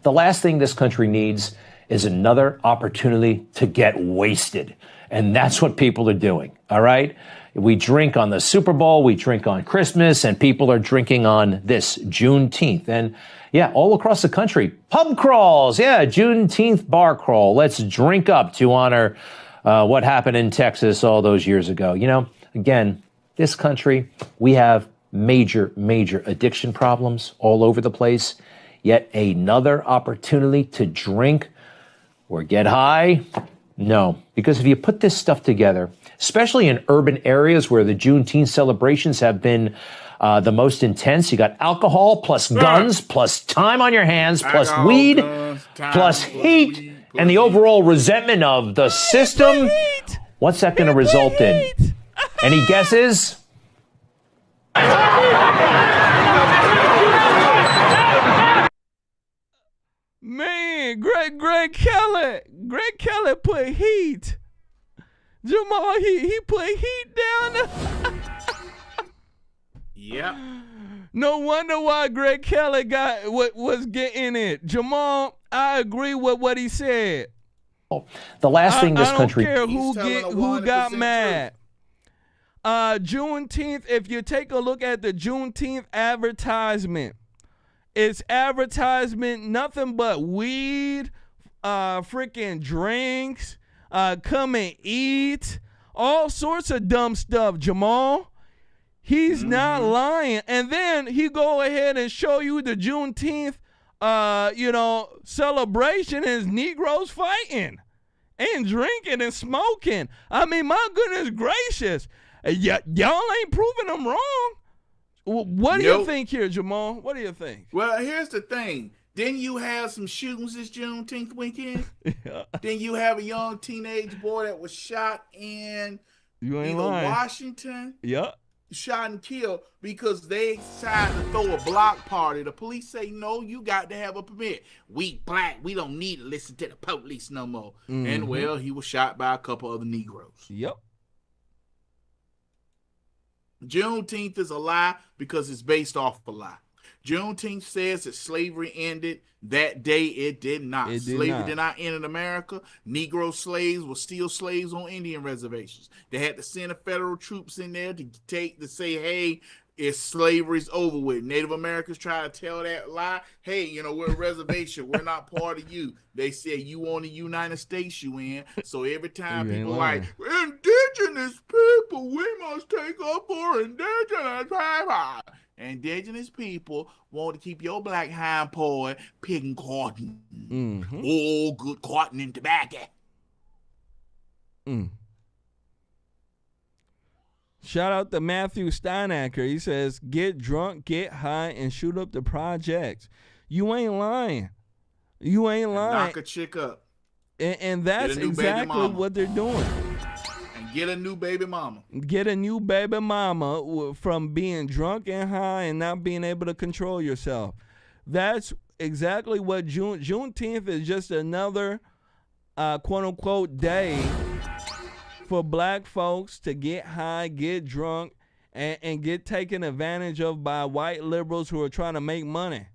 Speaker 11: The last thing this country needs is another opportunity to get wasted. And that's what people are doing, all right? We drink on the Super Bowl, we drink on Christmas, and people are drinking on this Juneteenth. And yeah, all across the country, pub crawls, Juneteenth bar crawl. Let's drink up to honor what happened in Texas all those years ago. Again, this country, we have major, major addiction problems all over the place. Yet another opportunity to drink or get high? No, because if you put this stuff together, especially in urban areas where the Juneteenth celebrations have been the most intense, you got alcohol plus guns plus time on your hands plus weed plus heat and the overall resentment of the system. What's that going to result in? Any guesses?
Speaker 2: Man, Greg Kelly put heat. Jamal, he put heat down there.
Speaker 3: Yep.
Speaker 2: No wonder why Greg Kelly was getting it. Jamal, I agree with what he said.
Speaker 11: The last thing this country...
Speaker 2: I don't care who got mad. Juneteenth, if you take a look at the Juneteenth advertisement, it's advertisement nothing but weed, freaking drinks, come and eat, all sorts of dumb stuff, Jamal. He's not lying. And then he go ahead and show you the Juneteenth, celebration is Negroes fighting and drinking and smoking. I mean, my goodness gracious. Y'all ain't proving them wrong. What do you think here, Jamal? What do you think?
Speaker 3: Well, here's the thing. Didn't you have some shootings this Juneteenth weekend?
Speaker 2: Yeah.
Speaker 3: Then you have a young teenage boy that was shot in Washington.
Speaker 2: Yep.
Speaker 3: Shot and killed because they decided to throw a block party. The police say, no, you got to have a permit. We black, we don't need to listen to the police no more. And well, he was shot by a couple other Negroes.
Speaker 2: Yep.
Speaker 3: Juneteenth is a lie because it's based off a lie. Juneteenth says that slavery ended. That day it did not. Slavery did not end in America. Negro slaves were still slaves on Indian reservations. They had to send the federal troops in there to say, hey, it's slavery's over with. Native Americans try to tell that lie. Hey, we're a reservation. We're not part of you. They said you on the United States you in. So every time people like, indigenous people, we must take up for indigenous people. Indigenous people want to keep your black hind part picking cotton. Oh, good cotton and tobacco.
Speaker 2: Shout out to Matthew Steinacker. He says, get drunk, get high, and shoot up the projects. You ain't lying. You ain't lying.
Speaker 3: Knock a chick up.
Speaker 2: And that's exactly what they're doing.
Speaker 3: Get a new baby mama.
Speaker 2: Get a new baby mama from being drunk and high and not being able to control yourself. That's exactly what Juneteenth is, just another quote unquote day for black folks to get high, get drunk, and get taken advantage of by white liberals who are trying to make money.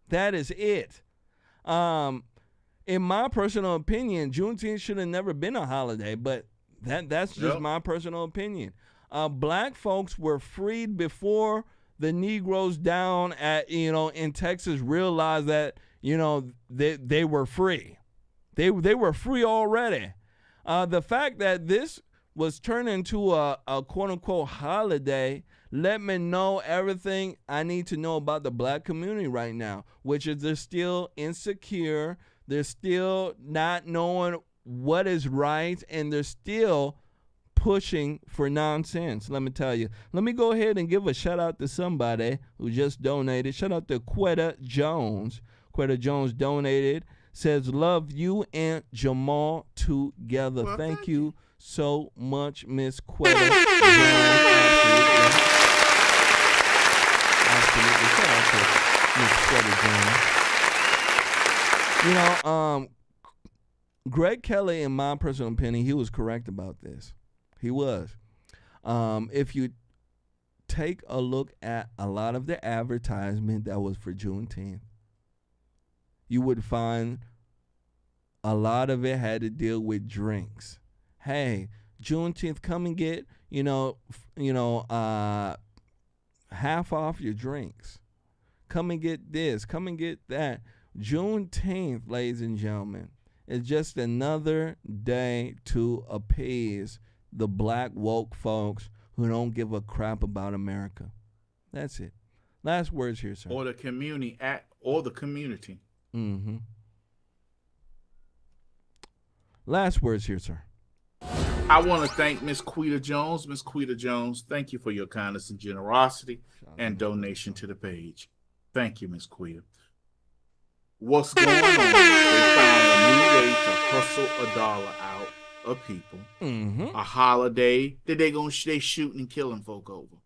Speaker 2: That is it. In my personal opinion, Juneteenth should have never been a holiday, but that's just my personal opinion. Black folks were freed before the Negroes down at in Texas realized that they were free. They were free already. The fact that this was turned into a quote unquote holiday let me know everything I need to know about the black community right now, which is they're still insecure. They're still not knowing what is right, and they're still pushing for nonsense. Let me tell you. Let me go ahead and give a shout out to somebody who just donated. Shout out to Quetta Jones. Quetta Jones donated. Says, love you and Jamal together. Well, thank you so much, Miss Quetta Jones. Absolutely. Shout out to Miss Quetta Jones. Greg Kelly, in my personal opinion, he was correct about this. He was. If you take a look at a lot of the advertisement that was for Juneteenth, you would find a lot of it had to deal with drinks. Hey, Juneteenth, come and get, half off your drinks. Come and get this. Come and get that. Juneteenth, ladies and gentlemen, is just another day to appease the black woke folks who don't give a crap about America. That's it. Last words here, sir.
Speaker 3: Or the community.
Speaker 2: Mm-hmm. Last words here, sir.
Speaker 3: I want to thank Miss Quetta Jones. Miss Quetta Jones, thank you for your kindness and generosity and donation to the page. Thank you, Miss Quetta. What's going on? They found a new way to hustle $1 out of people. A holiday that they shooting and killing folk over.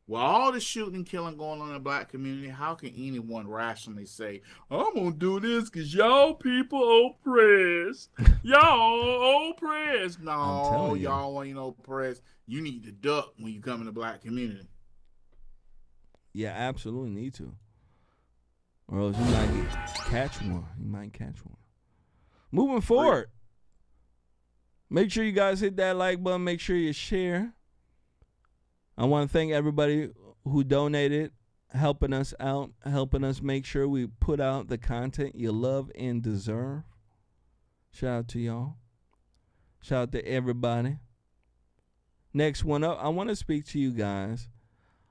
Speaker 3: Well, all the shooting and killing going on in the black community, how can anyone rationally say, I'm going to do this because y'all people oppressed. Y'all oppressed. No, y'all ain't oppressed. You need to duck when you come in the black community.
Speaker 2: Yeah, absolutely need to. Or else you might catch one. Moving forward, make sure you guys hit that like button. Make sure you share. I want to thank everybody who donated, helping us out, helping us make sure we put out the content you love and deserve. Shout out to y'all. Shout out to everybody. Next one up, I want to speak to you guys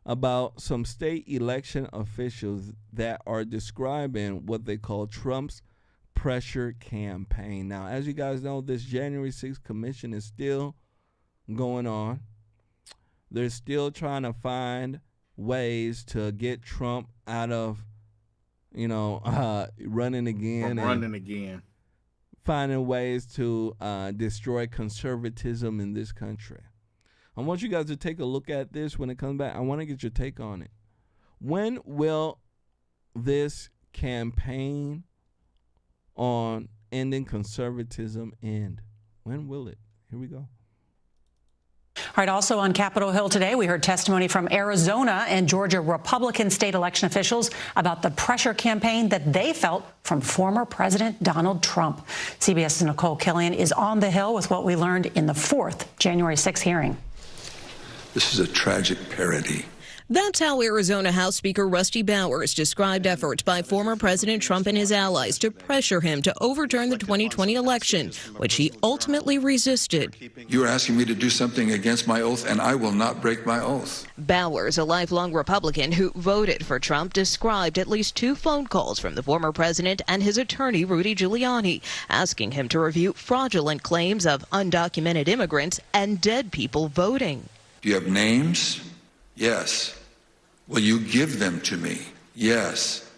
Speaker 2: about some state election officials that are describing what they call Trump's pressure campaign. Now, as you guys know, this January 6th commission is still going on. They're still trying to find ways to get Trump out of, running again. Finding ways to destroy conservatism in this country. I want you guys to take a look at this when it comes back. I want to get your take on it. When will this campaign on ending conservatism end? When will it? Here we go.
Speaker 12: All right, also on Capitol Hill today, we heard testimony from Arizona and Georgia Republican state election officials about the pressure campaign that they felt from former President Donald Trump. CBS's Nicole Killian is on the Hill with what we learned in the fourth January 6th hearing.
Speaker 13: This is a tragic parody.
Speaker 14: That's how Arizona House Speaker Rusty Bowers described efforts by former President Trump and his allies to pressure him to overturn the 2020 election, which he ultimately resisted.
Speaker 13: You are asking me to do something against my oath, and I will not break my oath.
Speaker 14: Bowers, a lifelong Republican who voted for Trump, described at least 2 phone calls from the former president and his attorney, Rudy Giuliani, asking him to review fraudulent claims of undocumented immigrants and dead people voting.
Speaker 13: Do you have names? Yes. Will you give them to me? Yes.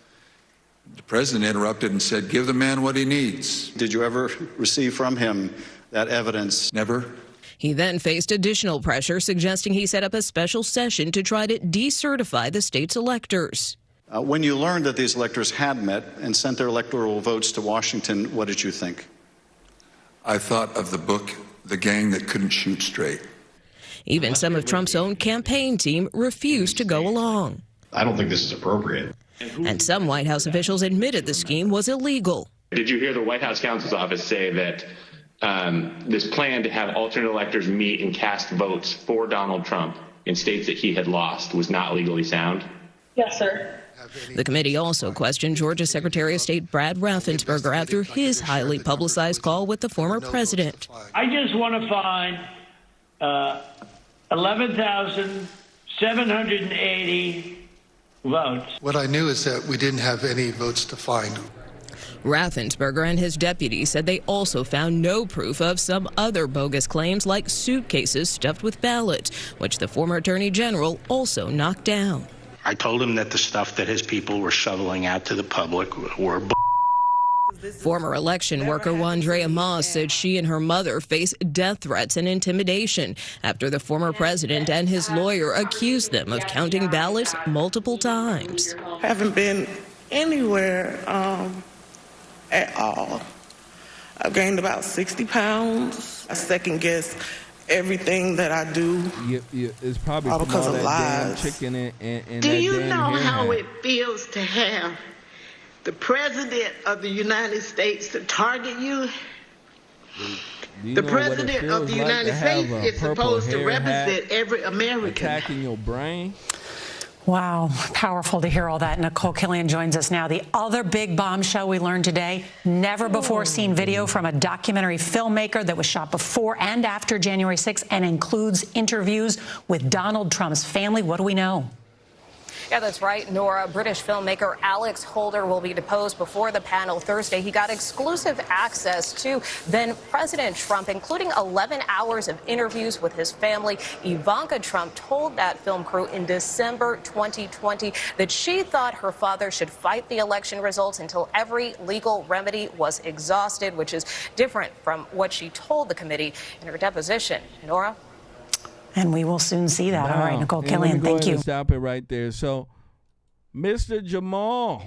Speaker 13: The president interrupted and said, give the man what he needs.
Speaker 15: Did you ever receive from him that evidence?
Speaker 13: Never.
Speaker 14: He then faced additional pressure, suggesting he set up a special session to try to decertify the state's electors.
Speaker 15: When you learned that these electors had met and sent their electoral votes to Washington, what did you think?
Speaker 13: I thought of the book, The Gang That Couldn't Shoot Straight.
Speaker 14: Even some of Trump's own campaign team refused to go along.
Speaker 16: I don't think this is appropriate.
Speaker 14: And some White House officials admitted the scheme was illegal.
Speaker 16: Did you hear the White House counsel's office say that this plan to have alternate electors meet and cast votes for Donald Trump in states that he had lost was not legally sound?
Speaker 17: Yes, sir.
Speaker 14: The committee also questioned Georgia Secretary of State Brad Raffensperger after his highly publicized call with the former president.
Speaker 17: I just want to find 11,780 votes.
Speaker 18: What I knew is that we didn't have any votes to find.
Speaker 14: Raffensperger and his deputies said they also found no proof of some other bogus claims like suitcases stuffed with ballots, which the former attorney general also knocked down.
Speaker 19: I told him that the stuff that his people were shoveling out to the public were
Speaker 14: Former election worker Wandrea Moss said she and her mother face death threats and intimidation after the former president and his lawyer accused them of counting ballots multiple times.
Speaker 20: Haven't been anywhere at all. I've gained about 60 pounds. I second guess everything that I do.
Speaker 2: It's probably
Speaker 20: all because
Speaker 2: all
Speaker 20: of
Speaker 2: that
Speaker 20: lies.
Speaker 2: damn chicken and
Speaker 21: Do
Speaker 2: that
Speaker 21: you
Speaker 2: damn
Speaker 21: know
Speaker 2: hair
Speaker 21: how
Speaker 2: hat.
Speaker 21: it feels to have the president of the United States to target you?
Speaker 2: Do you
Speaker 21: The
Speaker 2: know what it
Speaker 21: president
Speaker 2: feels
Speaker 21: of the
Speaker 2: like
Speaker 21: United
Speaker 2: to have
Speaker 21: States
Speaker 2: a
Speaker 21: is
Speaker 2: purple
Speaker 21: supposed to
Speaker 2: hair hat
Speaker 21: represent every American.
Speaker 2: attacking your brain?
Speaker 12: Wow, powerful to hear all that. Nicole Killian joins us now. The other big bombshell we learned today, never before seen video from a documentary filmmaker that was shot before and after January 6th and includes interviews with Donald Trump's family. What do we know?
Speaker 22: Yeah, that's right, Nora. British filmmaker Alex Holder will be deposed before the panel Thursday. He got exclusive access to then President Trump, including 11 hours of interviews with his family. Ivanka Trump told that film crew in December 2020 that she thought her father should fight the election results until every legal remedy was exhausted, which is different from what she told the committee in her deposition. Nora?
Speaker 12: And we will soon see that.
Speaker 2: Wow.
Speaker 12: All right, Nicole
Speaker 2: And
Speaker 12: Killian,
Speaker 2: let me go
Speaker 12: thank
Speaker 2: ahead
Speaker 12: you.
Speaker 2: and stop it right there. So, Mr. Jamal.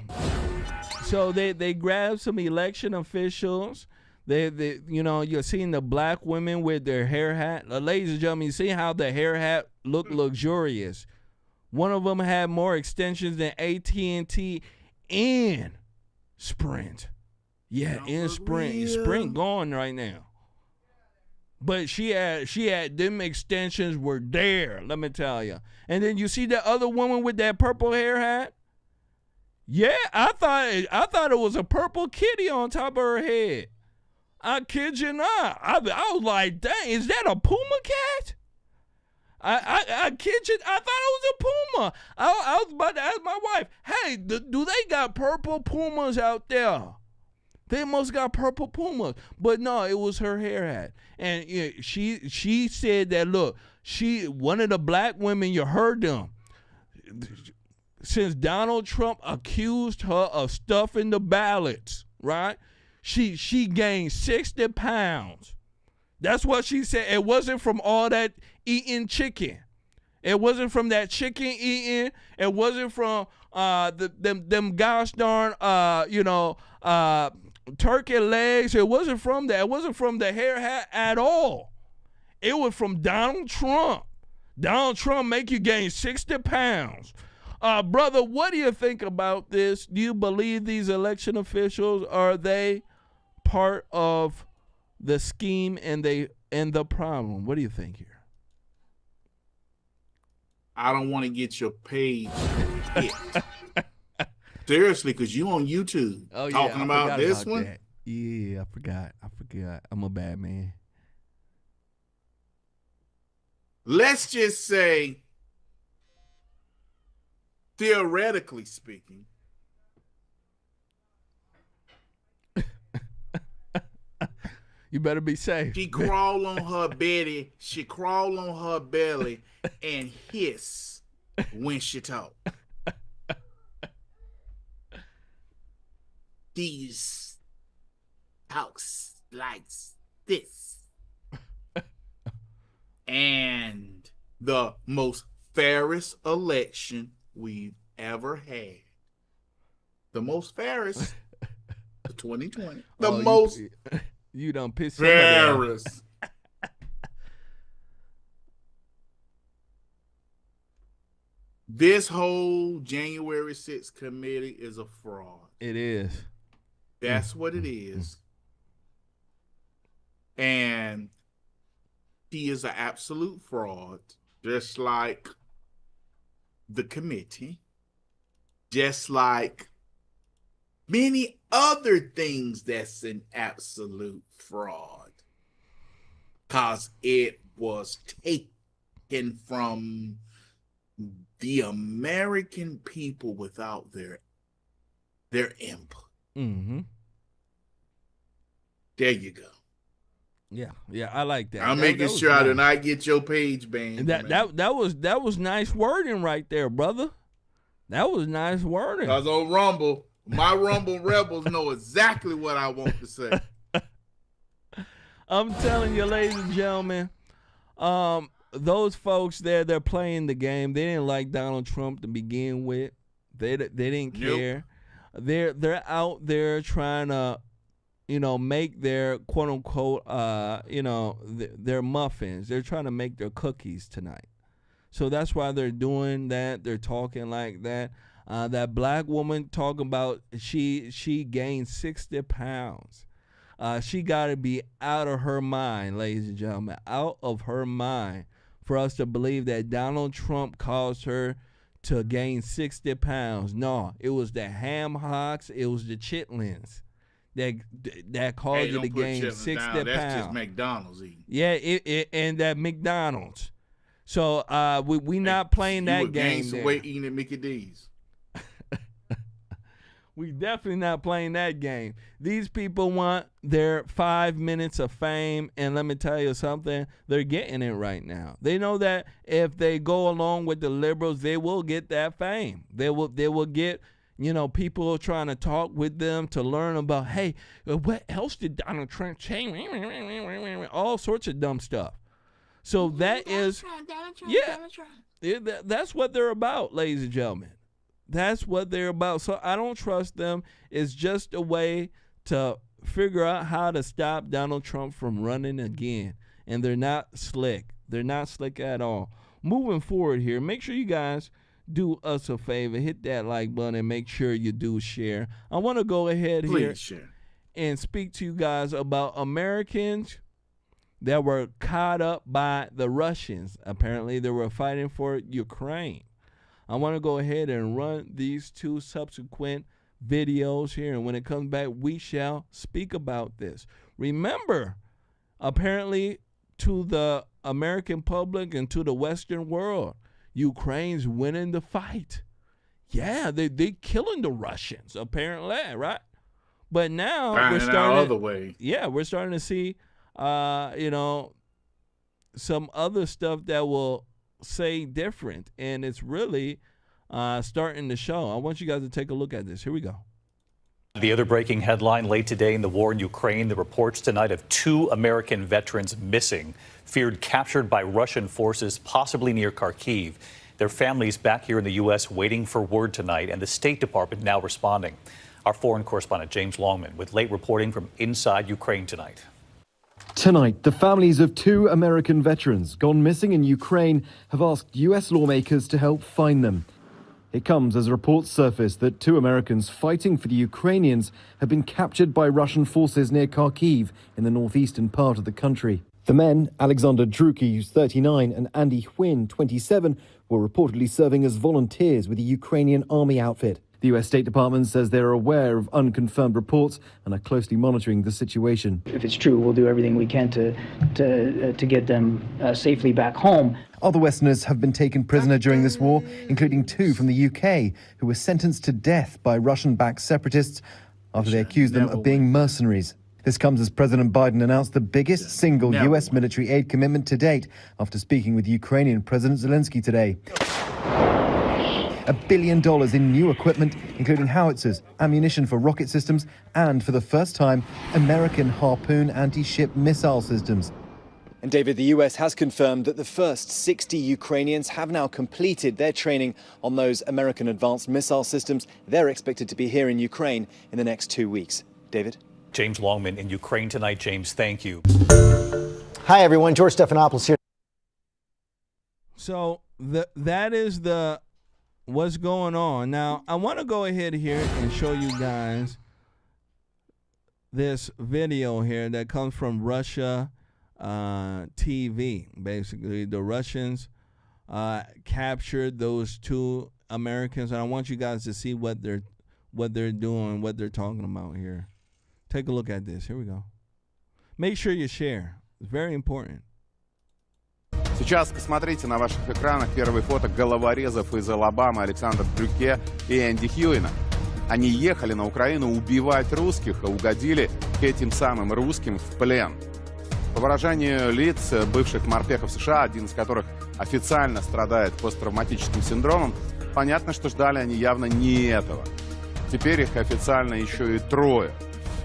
Speaker 2: So they grabbed some election officials. They you're seeing the black women with their hair hat. Ladies and gentlemen, you see how the hair hat looked luxurious. One of them had more extensions than AT&T and Sprint. Yeah, in Sprint. Sprint gone right now. But she had them extensions were there, let me tell you. And then you see that other woman with that purple hair hat? Yeah, I thought it was a purple kitty on top of her head. I kid you not. I was like, dang, is that a puma cat? I kid you. I thought it was a puma. I was about to ask my wife, hey, do they got purple pumas out there? They must got purple pumas. But no, it was her hair hat. And she said that, look, one of the black women, you heard them, since Donald Trump accused her of stuffing the ballots, right? She gained 60 pounds. That's what she said. It wasn't from all that eating chicken. It wasn't from that chicken eating. It wasn't from them gosh darn turkey legs. It wasn't from that. It wasn't from the hair hat at all. It was from Donald Trump. Donald Trump make you gain 60 pounds. Brother, what do you think about this? Do you believe these election officials, are they part of the scheme and the problem? What do you think here?
Speaker 3: I don't want to get your page hit. Seriously, because you on YouTube talking about this one.
Speaker 2: That. Yeah, I forgot. I'm a bad man.
Speaker 3: Let's just say, theoretically speaking,
Speaker 2: you better be safe.
Speaker 3: She crawl on her belly. She crawl on her belly and hiss when she talk. These talks like this. And the most fairest election we've ever had. The most fairest. 2020. The most
Speaker 2: you done pissed
Speaker 3: fairest. This whole January 6th committee is a fraud.
Speaker 2: It is.
Speaker 3: That's what it is. And he is an absolute fraud, just like the committee, just like many other things that's an absolute fraud, because it was taken from the American people without their input.
Speaker 2: Mm-hmm.
Speaker 3: There you go.
Speaker 2: Yeah, I like that.
Speaker 3: I'm making sure I do not get your page banned.
Speaker 2: That was nice wording right there, brother. That was nice wording.
Speaker 3: Because on Rumble, my Rumble rebels know exactly what I want to say.
Speaker 2: I'm telling you, ladies and gentlemen, those folks there, they're playing the game. They didn't like Donald Trump to begin with. They didn't care. Nope. They're out there trying to, make their quote unquote, their muffins. They're trying to make their cookies tonight. So that's why they're doing that. They're talking like that. That black woman talking about she gained 60 pounds. She got to be out of her mind, ladies and gentlemen, out of her mind for us to believe that Donald Trump caused her to gain 60 pounds. No, it was the ham hocks, it was the chitlins that caused you to gain 60 pounds.
Speaker 3: That's just McDonald's eating.
Speaker 2: Yeah, and that McDonald's. So we not playing that game.
Speaker 3: Gain some weight eating at Mickey D's.
Speaker 2: We definitely not playing that game. These people want their 5 minutes of fame, and let me tell you something, they're getting it right now. They know that if they go along with the liberals, they will get that fame. They will get, people trying to talk with them to learn about, hey, what else did Donald Trump change? All sorts of dumb stuff. So that is, that's what they're about, ladies and gentlemen. That's what they're about. So I don't trust them. It's just a way to figure out how to stop Donald Trump from running again. And they're not slick. They're not slick at all. Moving forward here, make sure you guys do us a favor. Hit that like button and make sure you do share. I want to go ahead here and speak to you guys about Americans that were caught up by the Russians. Apparently, they were fighting for Ukraine. I want to go ahead and run these two subsequent videos here, and when it comes back, we shall speak about this. Remember, apparently to the American public and to the Western world, Ukraine's winning the fight. Yeah, they're killing the Russians, apparently, right? But now we're starting we're starting to see some other stuff that will say different, and it's really starting to show. I want you guys to take a look at this. Here we go.
Speaker 1: The other breaking headline late today in the war in Ukraine, the reports tonight of 2 American veterans missing, feared captured by Russian forces, possibly near Kharkiv. Their families back here in the U.S. waiting for word tonight, and the State Department now responding. Our foreign correspondent James Longman with late reporting from inside Ukraine tonight.
Speaker 5: Tonight, the families of 2 American veterans gone missing in Ukraine have asked U.S. lawmakers to help find them. It comes as reports surface that 2 Americans fighting for the Ukrainians have been captured by Russian forces near Kharkiv in the northeastern part of the country. The men, Alexander Druki, who's 39, and Andy Hwin, 27, were reportedly serving as volunteers with the Ukrainian army outfit. The U.S. State Department says they're aware of unconfirmed reports and are closely monitoring the situation.
Speaker 23: If it's true, we'll do everything we can to get them safely back home.
Speaker 5: Other Westerners have been taken prisoner during this war, including 2 from the UK, who were sentenced to death by Russian-backed separatists after they accused them of being mercenaries. This comes as President Biden announced the biggest single U.S. military aid commitment to date after speaking with Ukrainian President Zelensky today. $1 billion in new equipment, including howitzers, ammunition for rocket systems, and for the first time, American Harpoon anti-ship missile systems.
Speaker 24: And David, the US has confirmed that the first 60 Ukrainians have now completed their training on those American advanced missile systems. They're expected to be here in Ukraine in the next 2 weeks. David?
Speaker 1: James Longman in Ukraine tonight. James, thank you.
Speaker 25: Hi, everyone. George Stephanopoulos here.
Speaker 2: So that is what's going on. Now, I want to go ahead here and show you guys this video here that comes from Russia TV. Basically, the Russians captured those 2 Americans, and I want you guys to see what they're doing, what they're talking about here. Take a look at this. Here we go. Make sure you share. It's very important.
Speaker 26: Сейчас посмотрите на ваших экранах первые фото головорезов из Алабамы Александра Брюке и Энди Хьюина. Они ехали на Украину убивать русских, а угодили к этим самым русским в плен. По выражению лиц бывших морпехов США, один из которых официально страдает посттравматическим синдромом, понятно, что ждали они явно не этого. Теперь их официально еще и 3.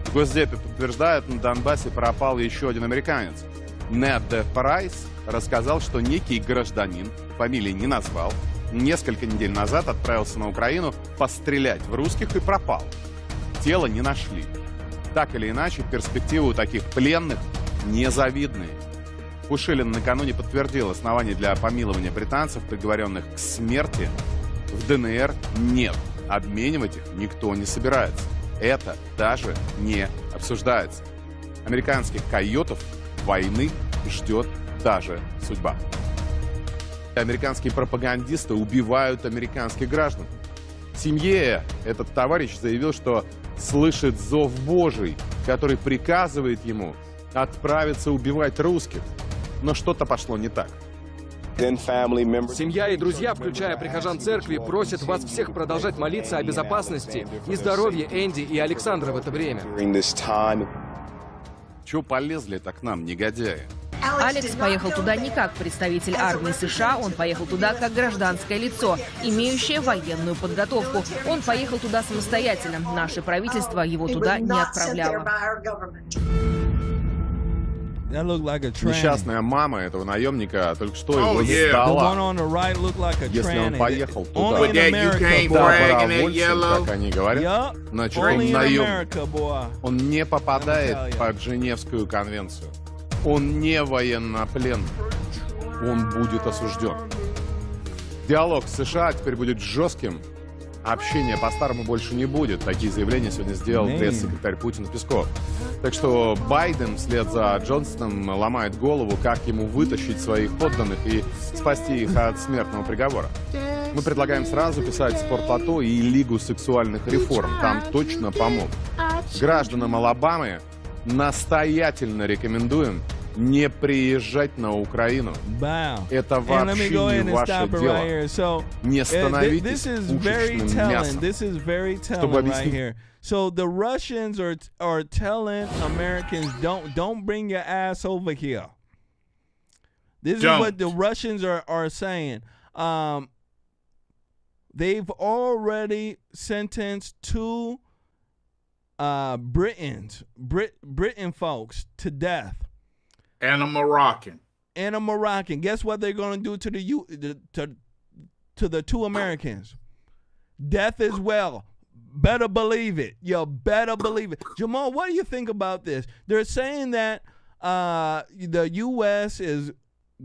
Speaker 26: В Госдепе подтверждают, на Донбассе пропал еще один американец. Нед Прайс рассказал, что некий гражданин, фамилии не назвал, несколько недель назад отправился на Украину пострелять в русских и пропал. Тело не нашли. Так или иначе, перспективы у таких пленных незавидные. Пушилин накануне подтвердил, оснований для помилования британцев, приговоренных к смерти, в ДНР нет. Обменивать их никто не собирается. Это даже не обсуждается. Американских койотов войны ждет даже судьба. Американские пропагандисты убивают американских граждан. В семье этот товарищ заявил, что слышит зов Божий, который приказывает ему отправиться убивать русских. Но что-то пошло не так.
Speaker 27: Семья и друзья, включая прихожан церкви, просят вас всех продолжать молиться о безопасности и здоровье Энди и Александра в это время.
Speaker 26: Чего полезли-то к нам, негодяи?
Speaker 28: Алекс поехал туда не как представитель армии США, он поехал туда как гражданское лицо, имеющее военную подготовку. Он поехал туда самостоятельно. Наше правительство его туда не отправляло.
Speaker 26: Несчастная мама этого наемника только что его сдала. Если он поехал туда, добровольцем, как они говорят, значит он наемник. Он не попадает под Женевскую конвенцию. Он не военнопленный. Он будет осужден. Диалог с США теперь будет жестким. Общения по-старому больше не будет. Такие заявления сегодня сделал пресс-секретарь Путина Песков. Так что Байден вслед за Джонсоном ломает голову, как ему вытащить своих подданных и спасти их от смертного приговора. Мы предлагаем сразу писать Спортлото и Лигу сексуальных реформ. Там точно помогут. Гражданам Алабамы настоятельно рекомендуем не приезжать на Украину. Это вообще не ваше дело. Не становитесь пушечным мясом.
Speaker 2: This is very telling right here. So the Russians are telling Americans, don't bring your ass over here. This is what the Russians are saying. They've already sentenced two Britain folks to death.
Speaker 3: And a Moroccan.
Speaker 2: Guess what they're going to do to the two Americans? Death as well. Better believe it. You better believe it. Jamal, what do you think about this? They're saying that the U.S. is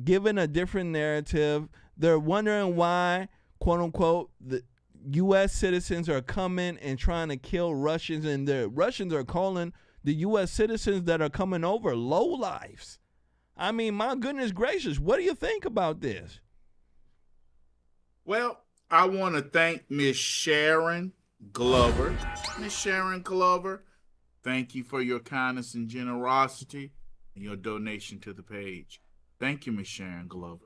Speaker 2: given a different narrative. They're wondering why, quote unquote, the U.S. citizens are coming and trying to kill Russians, and the Russians are calling the U.S. citizens that are coming over lowlifes. I mean, my goodness gracious, what do you think about this?
Speaker 3: Well, I want to thank Miss Sharon Glover. Miss Sharon Glover, thank you for your kindness and generosity and your donation to the page. Thank you, Miss Sharon Glover.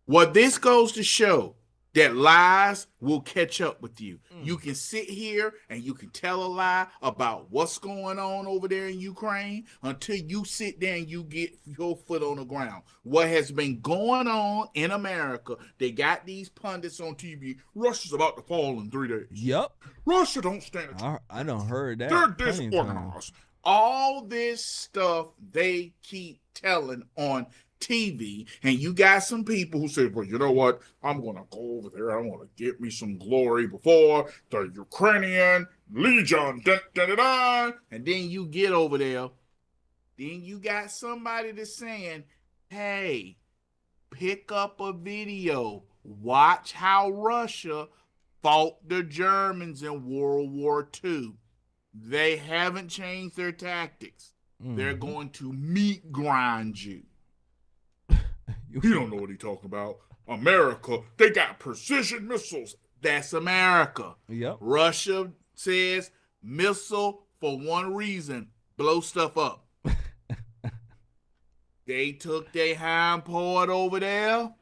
Speaker 3: What this goes to show, that lies will catch up with you. You can sit here and you can tell a lie about what's going on over there in Ukraine until you sit there and you get your foot on the ground. What has been going on in America, they got these pundits on TV, Russia's about to fall in 3 days.
Speaker 2: Yep.
Speaker 3: Russia don't stand a chance.
Speaker 2: I done heard that.
Speaker 3: They're disorganized. All this stuff they keep telling on TV, and you got some people who say, well, you know what? I'm going to go over there. I want to get me some glory before the Ukrainian Legion. And then you get over there. Then you got somebody that's saying, hey, pick up a video. Watch how Russia fought the Germans in World War II. They haven't changed their tactics. They're going to meat grind you. You don't know what he's talking about. America, they got precision missiles. That's America.
Speaker 2: Yep.
Speaker 3: Russia says missile for one reason, blow stuff up. They took their hind part over there,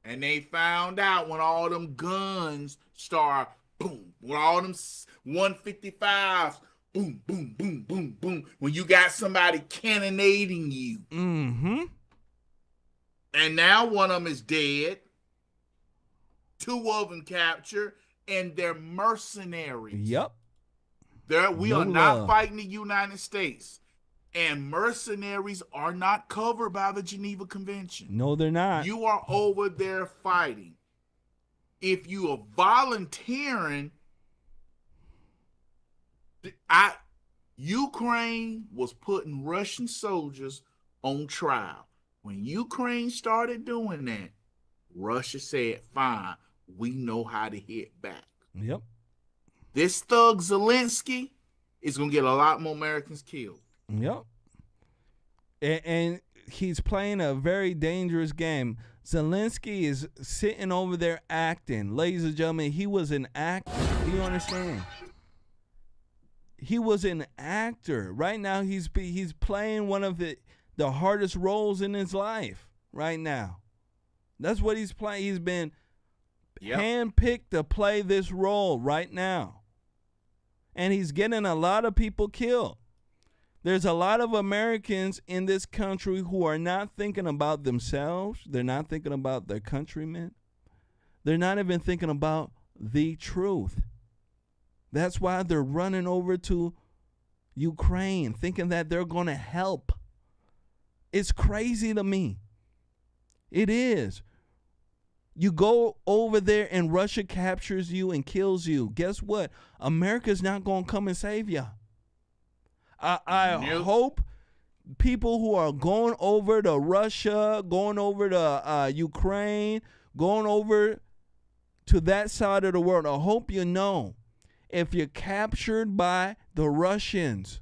Speaker 3: and they found out when all them guns start boom, when all them 155s, boom, boom, boom, boom, boom, when you got somebody cannonading you.
Speaker 2: Mm-hmm.
Speaker 3: And now one of them is dead. 2 of them captured, and they're mercenaries.
Speaker 2: Yep.
Speaker 3: We are not fighting the United States. And mercenaries are not covered by the Geneva Convention.
Speaker 2: No, they're not.
Speaker 3: You are over there fighting. If you are volunteering, Ukraine was putting Russian soldiers on trial. When Ukraine started doing that, Russia said, fine, we know how to hit back.
Speaker 2: Yep.
Speaker 3: This thug Zelensky is going to get a lot more Americans killed.
Speaker 2: Yep. And he's playing a very dangerous game. Zelensky is sitting over there acting. Ladies and gentlemen, he was an actor. Do you understand? He was an actor. Right now, he's playing one of the hardest roles in his life right now. That's what he's playing. He's been handpicked to play this role right now. And he's getting a lot of people killed. There's a lot of Americans in this country who are not thinking about themselves. They're not thinking about their countrymen. They're not even thinking about the truth. That's why they're running over to Ukraine, thinking that they're going to help. It's crazy to me. It is. You go over there and Russia captures you and kills you. Guess what? America's not going to come and save you. I hope people who are going over to Russia, going over to Ukraine, going over to that side of the world, I hope you know, if you're captured by the Russians,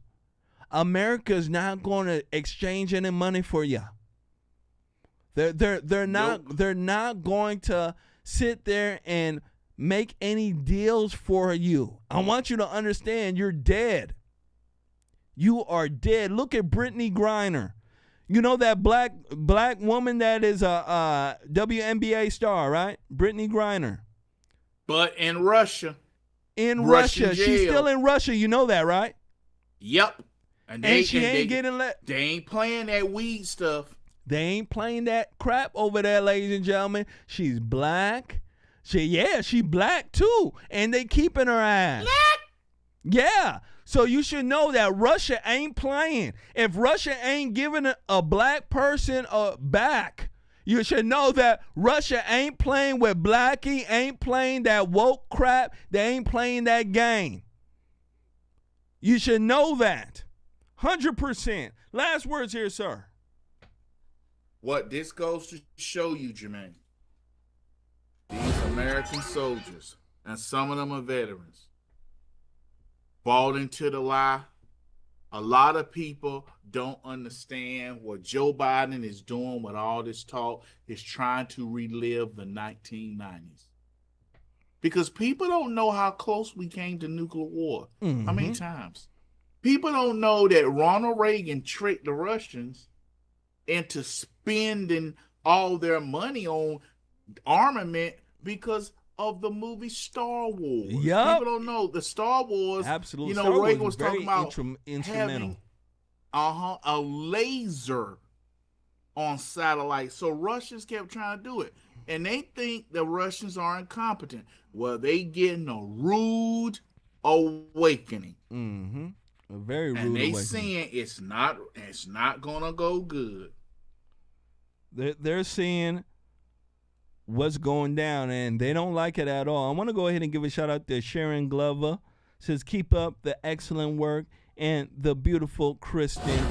Speaker 2: America's not going to exchange any money for you. They're not going to sit there and make any deals for you. I want you to understand you're dead. You are dead. Look at Brittany Griner. You know that black woman that is a WNBA star, right? Brittany Griner.
Speaker 3: But in Russia.
Speaker 2: In Russia.
Speaker 3: Jail.
Speaker 2: She's still in Russia. You know that, right?
Speaker 3: Yep.
Speaker 2: And she ain't getting let.
Speaker 3: They ain't playing that weed stuff.
Speaker 2: They ain't playing that crap over there, ladies and gentlemen. She's black. She's black too. And they keeping her ass. Yeah. So you should know that Russia ain't playing. If Russia ain't giving a black person back, you should know that Russia ain't playing with Blackie, ain't playing that woke crap. They ain't playing that game. You should know that. 100%. Last words here, sir.
Speaker 3: What this goes to show you, Jermaine, these American soldiers, and some of them are veterans, bought into the lie. A lot of people don't understand what Joe Biden is doing with all this talk, is trying to relive the 1990s. Because people don't know how close we came to nuclear war.
Speaker 2: Mm-hmm.
Speaker 3: How many times? People don't know that Ronald Reagan tricked the Russians into spending all their money on armament because of the movie Star Wars.
Speaker 2: Yep.
Speaker 3: People don't know the Star Wars.
Speaker 2: Absolutely.
Speaker 3: You know,
Speaker 2: Star Wars
Speaker 3: Reagan was talking about
Speaker 2: instrumental.
Speaker 3: having a laser on satellites. So Russians kept trying to do it. And they think the Russians are incompetent. Well, they getting a rude awakening.
Speaker 2: Mm-hmm. A very rude
Speaker 3: and they
Speaker 2: awakening.
Speaker 3: saying it's not gonna go good.
Speaker 2: They're seeing what's going down, and they don't like it at all. I want to go ahead and give a shout out to Sharon Glover. Says keep up the excellent work, and the beautiful Kristen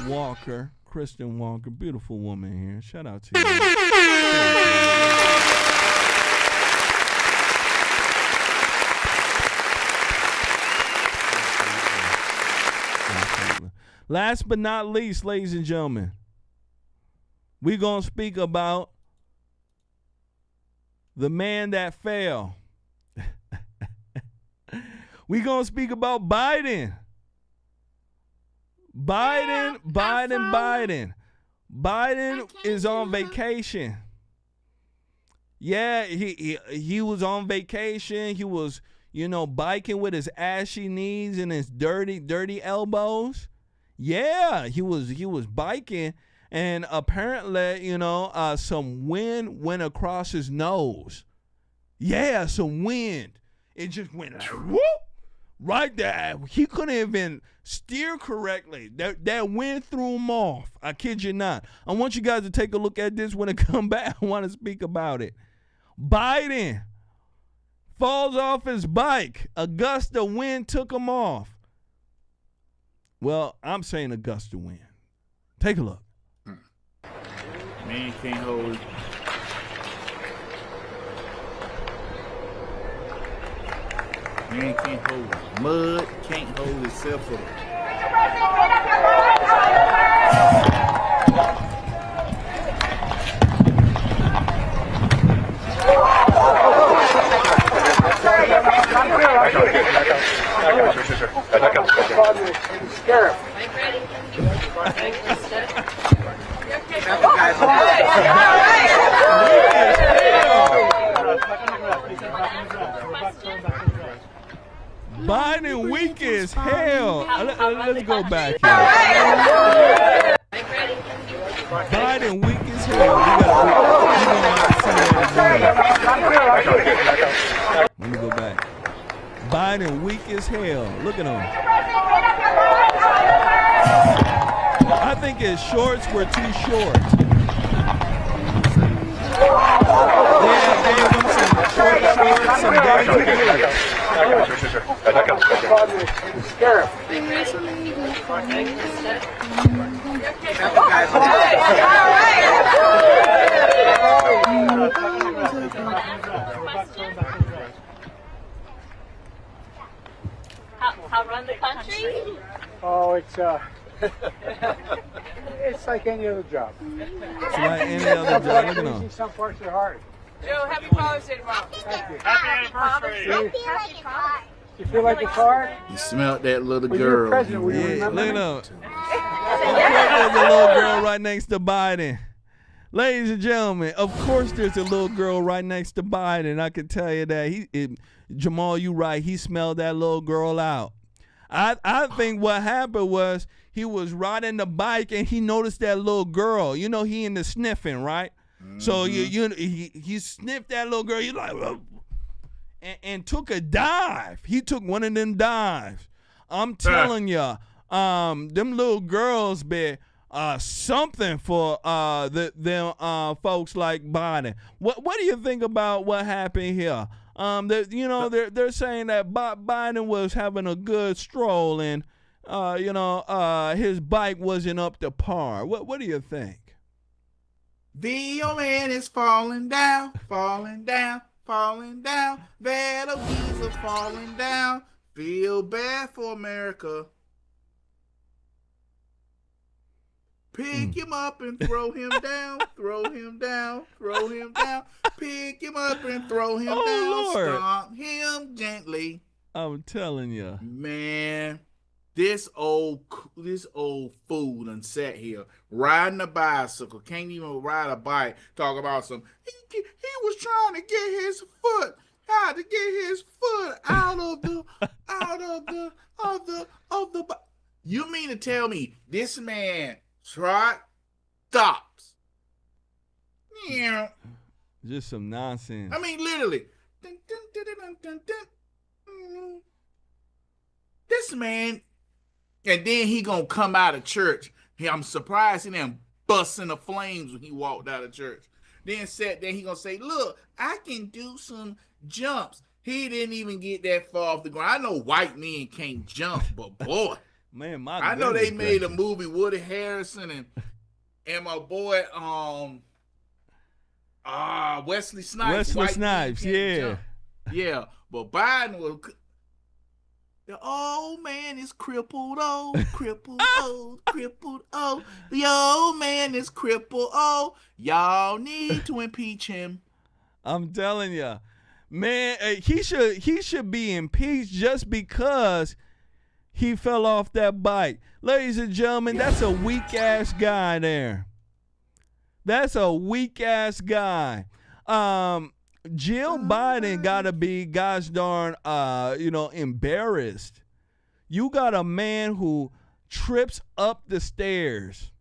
Speaker 2: Walker. Kristen Walker, beautiful woman here. Shout out to you. Last but not least, ladies and gentlemen, we're going to speak about the man that fell. We're going to speak about Biden. Biden is on vacation. Yeah, he was on vacation. He was, biking with his ashy knees and his dirty elbows. Yeah, he was biking, and apparently, some wind went across his nose. Yeah, some wind. It just went like, whoop, right there. He couldn't even steer correctly. That wind threw him off. I kid you not. I want you guys to take a look at this when I come back. I want to speak about it. Biden falls off his bike. A gust of wind took him off. Well, I'm saying a gust of wind. Take a look.
Speaker 3: Man can't hold it. Man can't hold it. Mud can't hold itself up.
Speaker 2: Biden weak as hell. Let's go back here. Biden weak as hell. Let me go back. Biden weak as hell. Look at him. I think his shorts were too short. Yeah, gave him some short shorts, some dirty boots.
Speaker 4: How run the country?
Speaker 6: Oh, it's it's like any other job.
Speaker 2: It's like any other job. Look at him.
Speaker 6: Some parts are hard. Joe, happy Father's Day tomorrow.
Speaker 17: Thank you. Happy anniversary.
Speaker 6: You feel like a car?
Speaker 3: You smelled that little
Speaker 6: When you were
Speaker 3: girl.
Speaker 6: president, would you
Speaker 2: Yeah,
Speaker 6: remember
Speaker 2: look
Speaker 6: me?
Speaker 2: at him. There's a little girl right next to Biden. Ladies and gentlemen, of course there's a little girl right next to Biden. I can tell you that. Jamal, you right. He smelled that little girl out. I think what happened was he was riding the bike and he noticed that little girl. You know, he into sniffing, right? Mm-hmm. So he sniffed that little girl. He's like, and took a dive. He took one of them dives. I'm telling ya, them little girls be something for them folks like Biden. What do you think about what happened here? They're saying that Biden was having a good stroll and his bike wasn't up to par. What do you think?
Speaker 3: The old man is falling down, falling down, falling down. That old geezer falling down. Feel bad for America. Pick him up and throw him down, throw him down, throw him down. Pick him up and throw him down.
Speaker 2: Lord.
Speaker 3: Stomp him gently.
Speaker 2: I'm telling you.
Speaker 3: Man, this old fool done sat here riding a bicycle, can't even ride a bike, talk about some, he was trying to get his foot, how to get his foot out of the You mean to tell me this man trot stops? Yeah.
Speaker 2: Just some nonsense.
Speaker 3: I mean, literally. This man, and then he gonna come out of church. I'm surprised he didn't bust in the flames when he walked out of church. Then sat there, he gonna say, look, I can do some jumps. He didn't even get that far off the ground. I know white men can't jump, but boy,
Speaker 2: man,
Speaker 3: I know they made a movie, Woody Harrelson and my boy Wesley Snipes.
Speaker 2: Wesley Snipes, yeah.
Speaker 3: Jump. Yeah, but Biden was. The old man is crippled, crippled, crippled, The old man is crippled, Y'all need to impeach him.
Speaker 2: I'm telling you, man, he should be impeached just because he fell off that bike. Ladies and gentlemen, that's a weak ass guy there. That's a weak ass guy. Jill Biden gotta be gosh darn embarrassed. You got a man who trips up the stairs.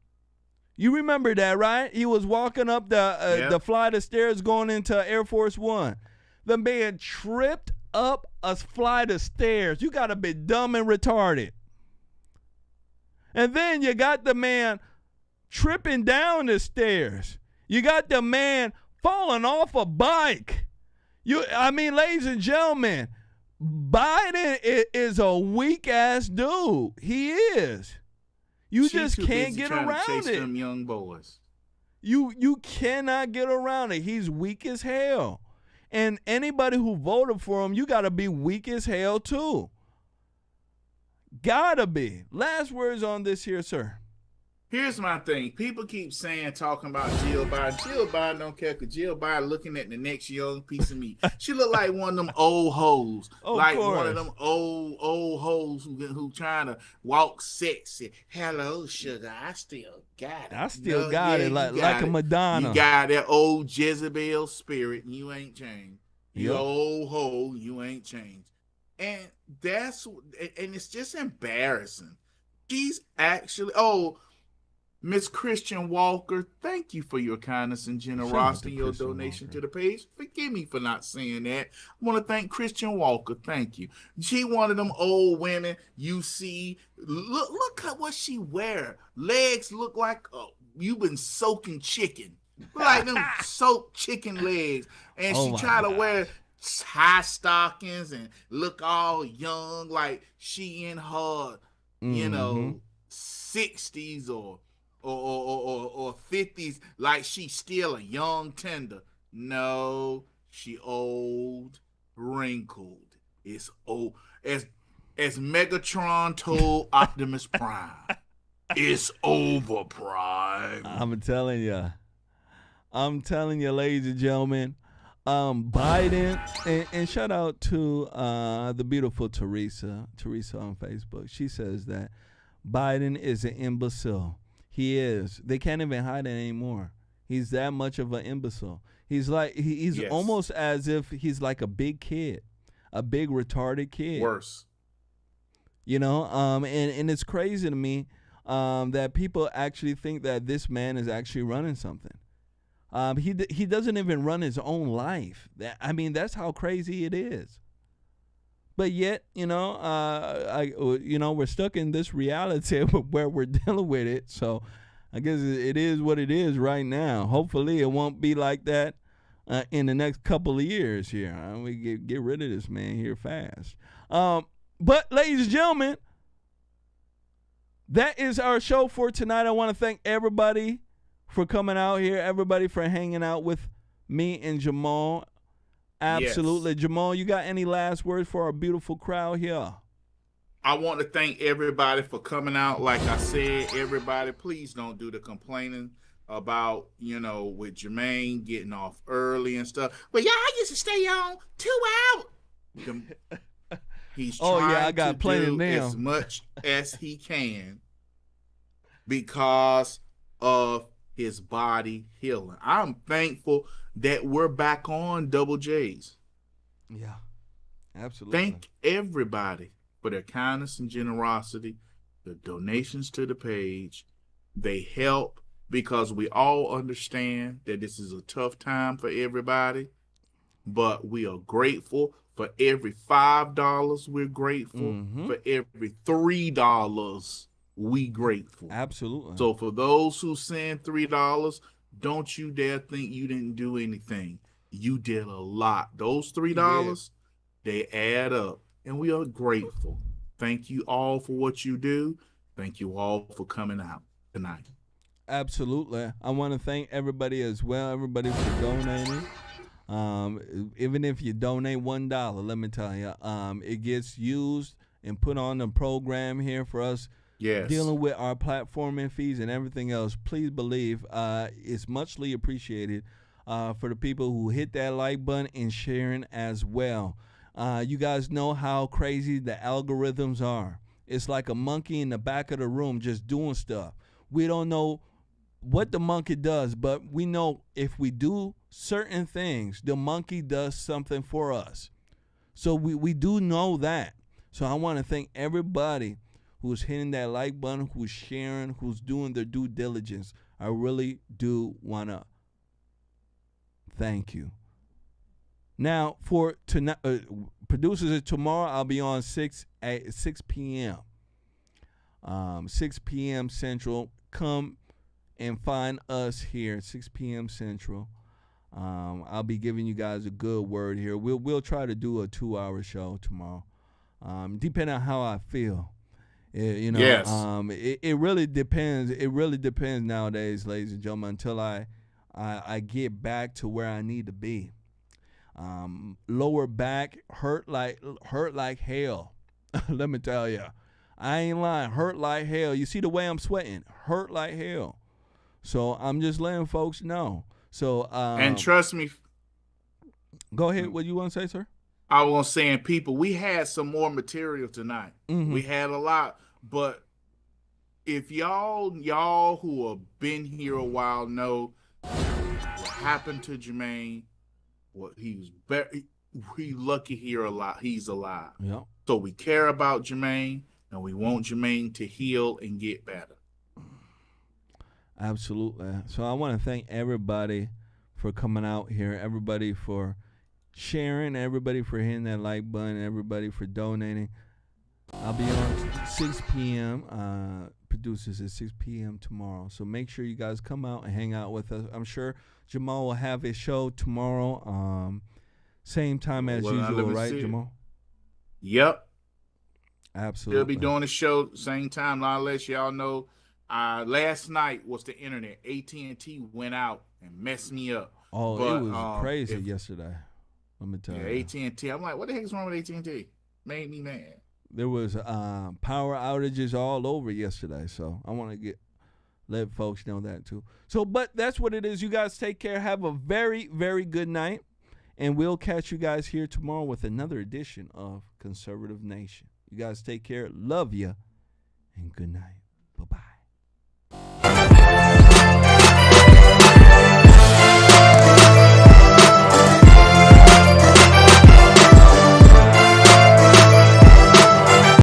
Speaker 2: You remember that, right? He was walking up the flight of stairs going into Air Force One. The man tripped up a flight of stairs. You gotta be dumb and retarded. And then you got the man tripping down the stairs. You got the man falling off a bike. Ladies and gentlemen, Biden is a weak ass dude. He is. You just can't get around it.
Speaker 3: Them young boys.
Speaker 2: You cannot get around it. He's weak as hell. And anybody who voted for him, you got to be weak as hell too. Gotta be. Last words on this here, sir.
Speaker 3: Here's my thing. People keep talking about Jill Biden. Jill Biden don't care because Jill Biden looking at the next young piece of meat. She look like one of them old hoes. One of them old hoes who trying to walk sexy. Hello, sugar. I still got it.
Speaker 2: Like a Madonna.
Speaker 3: You got that old Jezebel spirit and you ain't changed. You old hoe, you ain't changed. And it's just embarrassing. She's actually, Miss Christian Walker, thank you for your kindness and generosity, your donation to the page. Forgive me for not saying that. I want to thank Christian Walker. Thank you. She one of them old women you see. Look at what she wear. Legs look like you've been soaking chicken. Like them soaked chicken legs. And she try to wear high stockings and look all young like she in her, 60s or 50s, like she's still a young tender. No, she old, wrinkled. It's old. As Megatron told Optimus Prime, it's over, Prime.
Speaker 2: I'm telling you, ladies and gentlemen. Biden, and shout out to the beautiful Teresa on Facebook. She says that Biden is an imbecile. He is. They can't even hide it anymore. He's that much of an imbecile. He's like he's
Speaker 3: Yes.
Speaker 2: almost as if he's like a big kid, a big retarded kid.
Speaker 3: Worse.
Speaker 2: You know, and it's crazy to me that people actually think that this man is actually running something. He doesn't even run his own life. I mean, that's how crazy it is. But yet, we're stuck in this reality where we're dealing with it. So I guess it is what it is right now. Hopefully it won't be like that in the next couple of years here. We get rid of this man here fast. But ladies and gentlemen, that is our show for tonight. I want to thank everybody for coming out here, everybody for hanging out with me and Jamal. Absolutely. Yes. Jamal, you got any last words for our beautiful crowd here?
Speaker 3: I want to thank everybody for coming out. Like I said, everybody, please don't do the complaining about, with Jermain getting off early and stuff. But yeah, I used to stay on 2 hours. He's trying to do as much as he can because of his body healing. I'm thankful that we're back on Double J's.
Speaker 2: Yeah, absolutely.
Speaker 3: Thank everybody for their kindness and generosity, the donations to the page. They help because we all understand that this is a tough time for everybody, but we are grateful. For every $5, we're grateful. Mm-hmm. For every $3, we grateful.
Speaker 2: Absolutely.
Speaker 3: So for those who send $3, don't you dare think you didn't do anything. You did a lot. Those $3, they add up, and we are grateful. Thank you all for what you do. Thank you all for coming out tonight.
Speaker 2: Absolutely. I want to thank everybody as well, everybody for donating. Even if you donate $1, let me tell you, it gets used and put on the program here for us.
Speaker 3: Yes.
Speaker 2: Dealing with our platforming fees and everything else. Please believe it's muchly appreciated for the people who hit that like button and sharing as well. You guys know how crazy the algorithms are. It's like a monkey in the back of the room just doing stuff. We don't know what the monkey does, but we know if we do certain things, the monkey does something for us. So we do know that. So I want to thank everybody who's hitting that like button, who's sharing, who's doing their due diligence. I really do want to thank you. Now, for tonight, producers, tomorrow I'll be on 6 p.m. 6 p.m. Central. Come and find us here at 6 p.m. Central. I'll be giving you guys a good word here. We'll try to do a 2-hour show tomorrow, depending on how I feel.
Speaker 3: Yes.
Speaker 2: It really depends. It really depends nowadays, ladies and gentlemen, until I get back to where I need to be. Lower back hurt like hell. Let me tell you, I ain't lying. Hurt like hell. You see the way I'm sweating? Hurt like hell. So I'm just letting folks know. So
Speaker 3: and trust me.
Speaker 2: Go ahead. What you want to say, sir?
Speaker 3: I was saying, people, we had some more material tonight. Mm-hmm. We had a lot, but if y'all who have been here a while know what happened to Jermain, he lucky he's alive.
Speaker 2: Yeah.
Speaker 3: So we care about Jermain, and we want Jermain to heal and get better.
Speaker 2: Absolutely. So I want to thank everybody for coming out here, everybody for sharing, everybody for hitting that like button, everybody for donating. I'll be on 6 p.m. Producers at 6 p.m. tomorrow. So make sure you guys come out and hang out with us. I'm sure Jamal will have his show tomorrow, same time as usual, right, Jamal?
Speaker 3: Yep.
Speaker 2: Absolutely.
Speaker 3: He'll be doing the show same time. I'll let y'all know. Last night was the internet. AT&T went out and messed me up.
Speaker 2: Oh, but, it was crazy yesterday. Let me tell you.
Speaker 3: AT&T. I'm like, what the heck is wrong with AT&T? Made me mad.
Speaker 2: There was power outages all over yesterday, so I want to let folks know that too. So, but that's what it is. You guys take care. Have a very, very good night. And we'll catch you guys here tomorrow with another edition of Conservative Nation. You guys take care. Love you. And good night.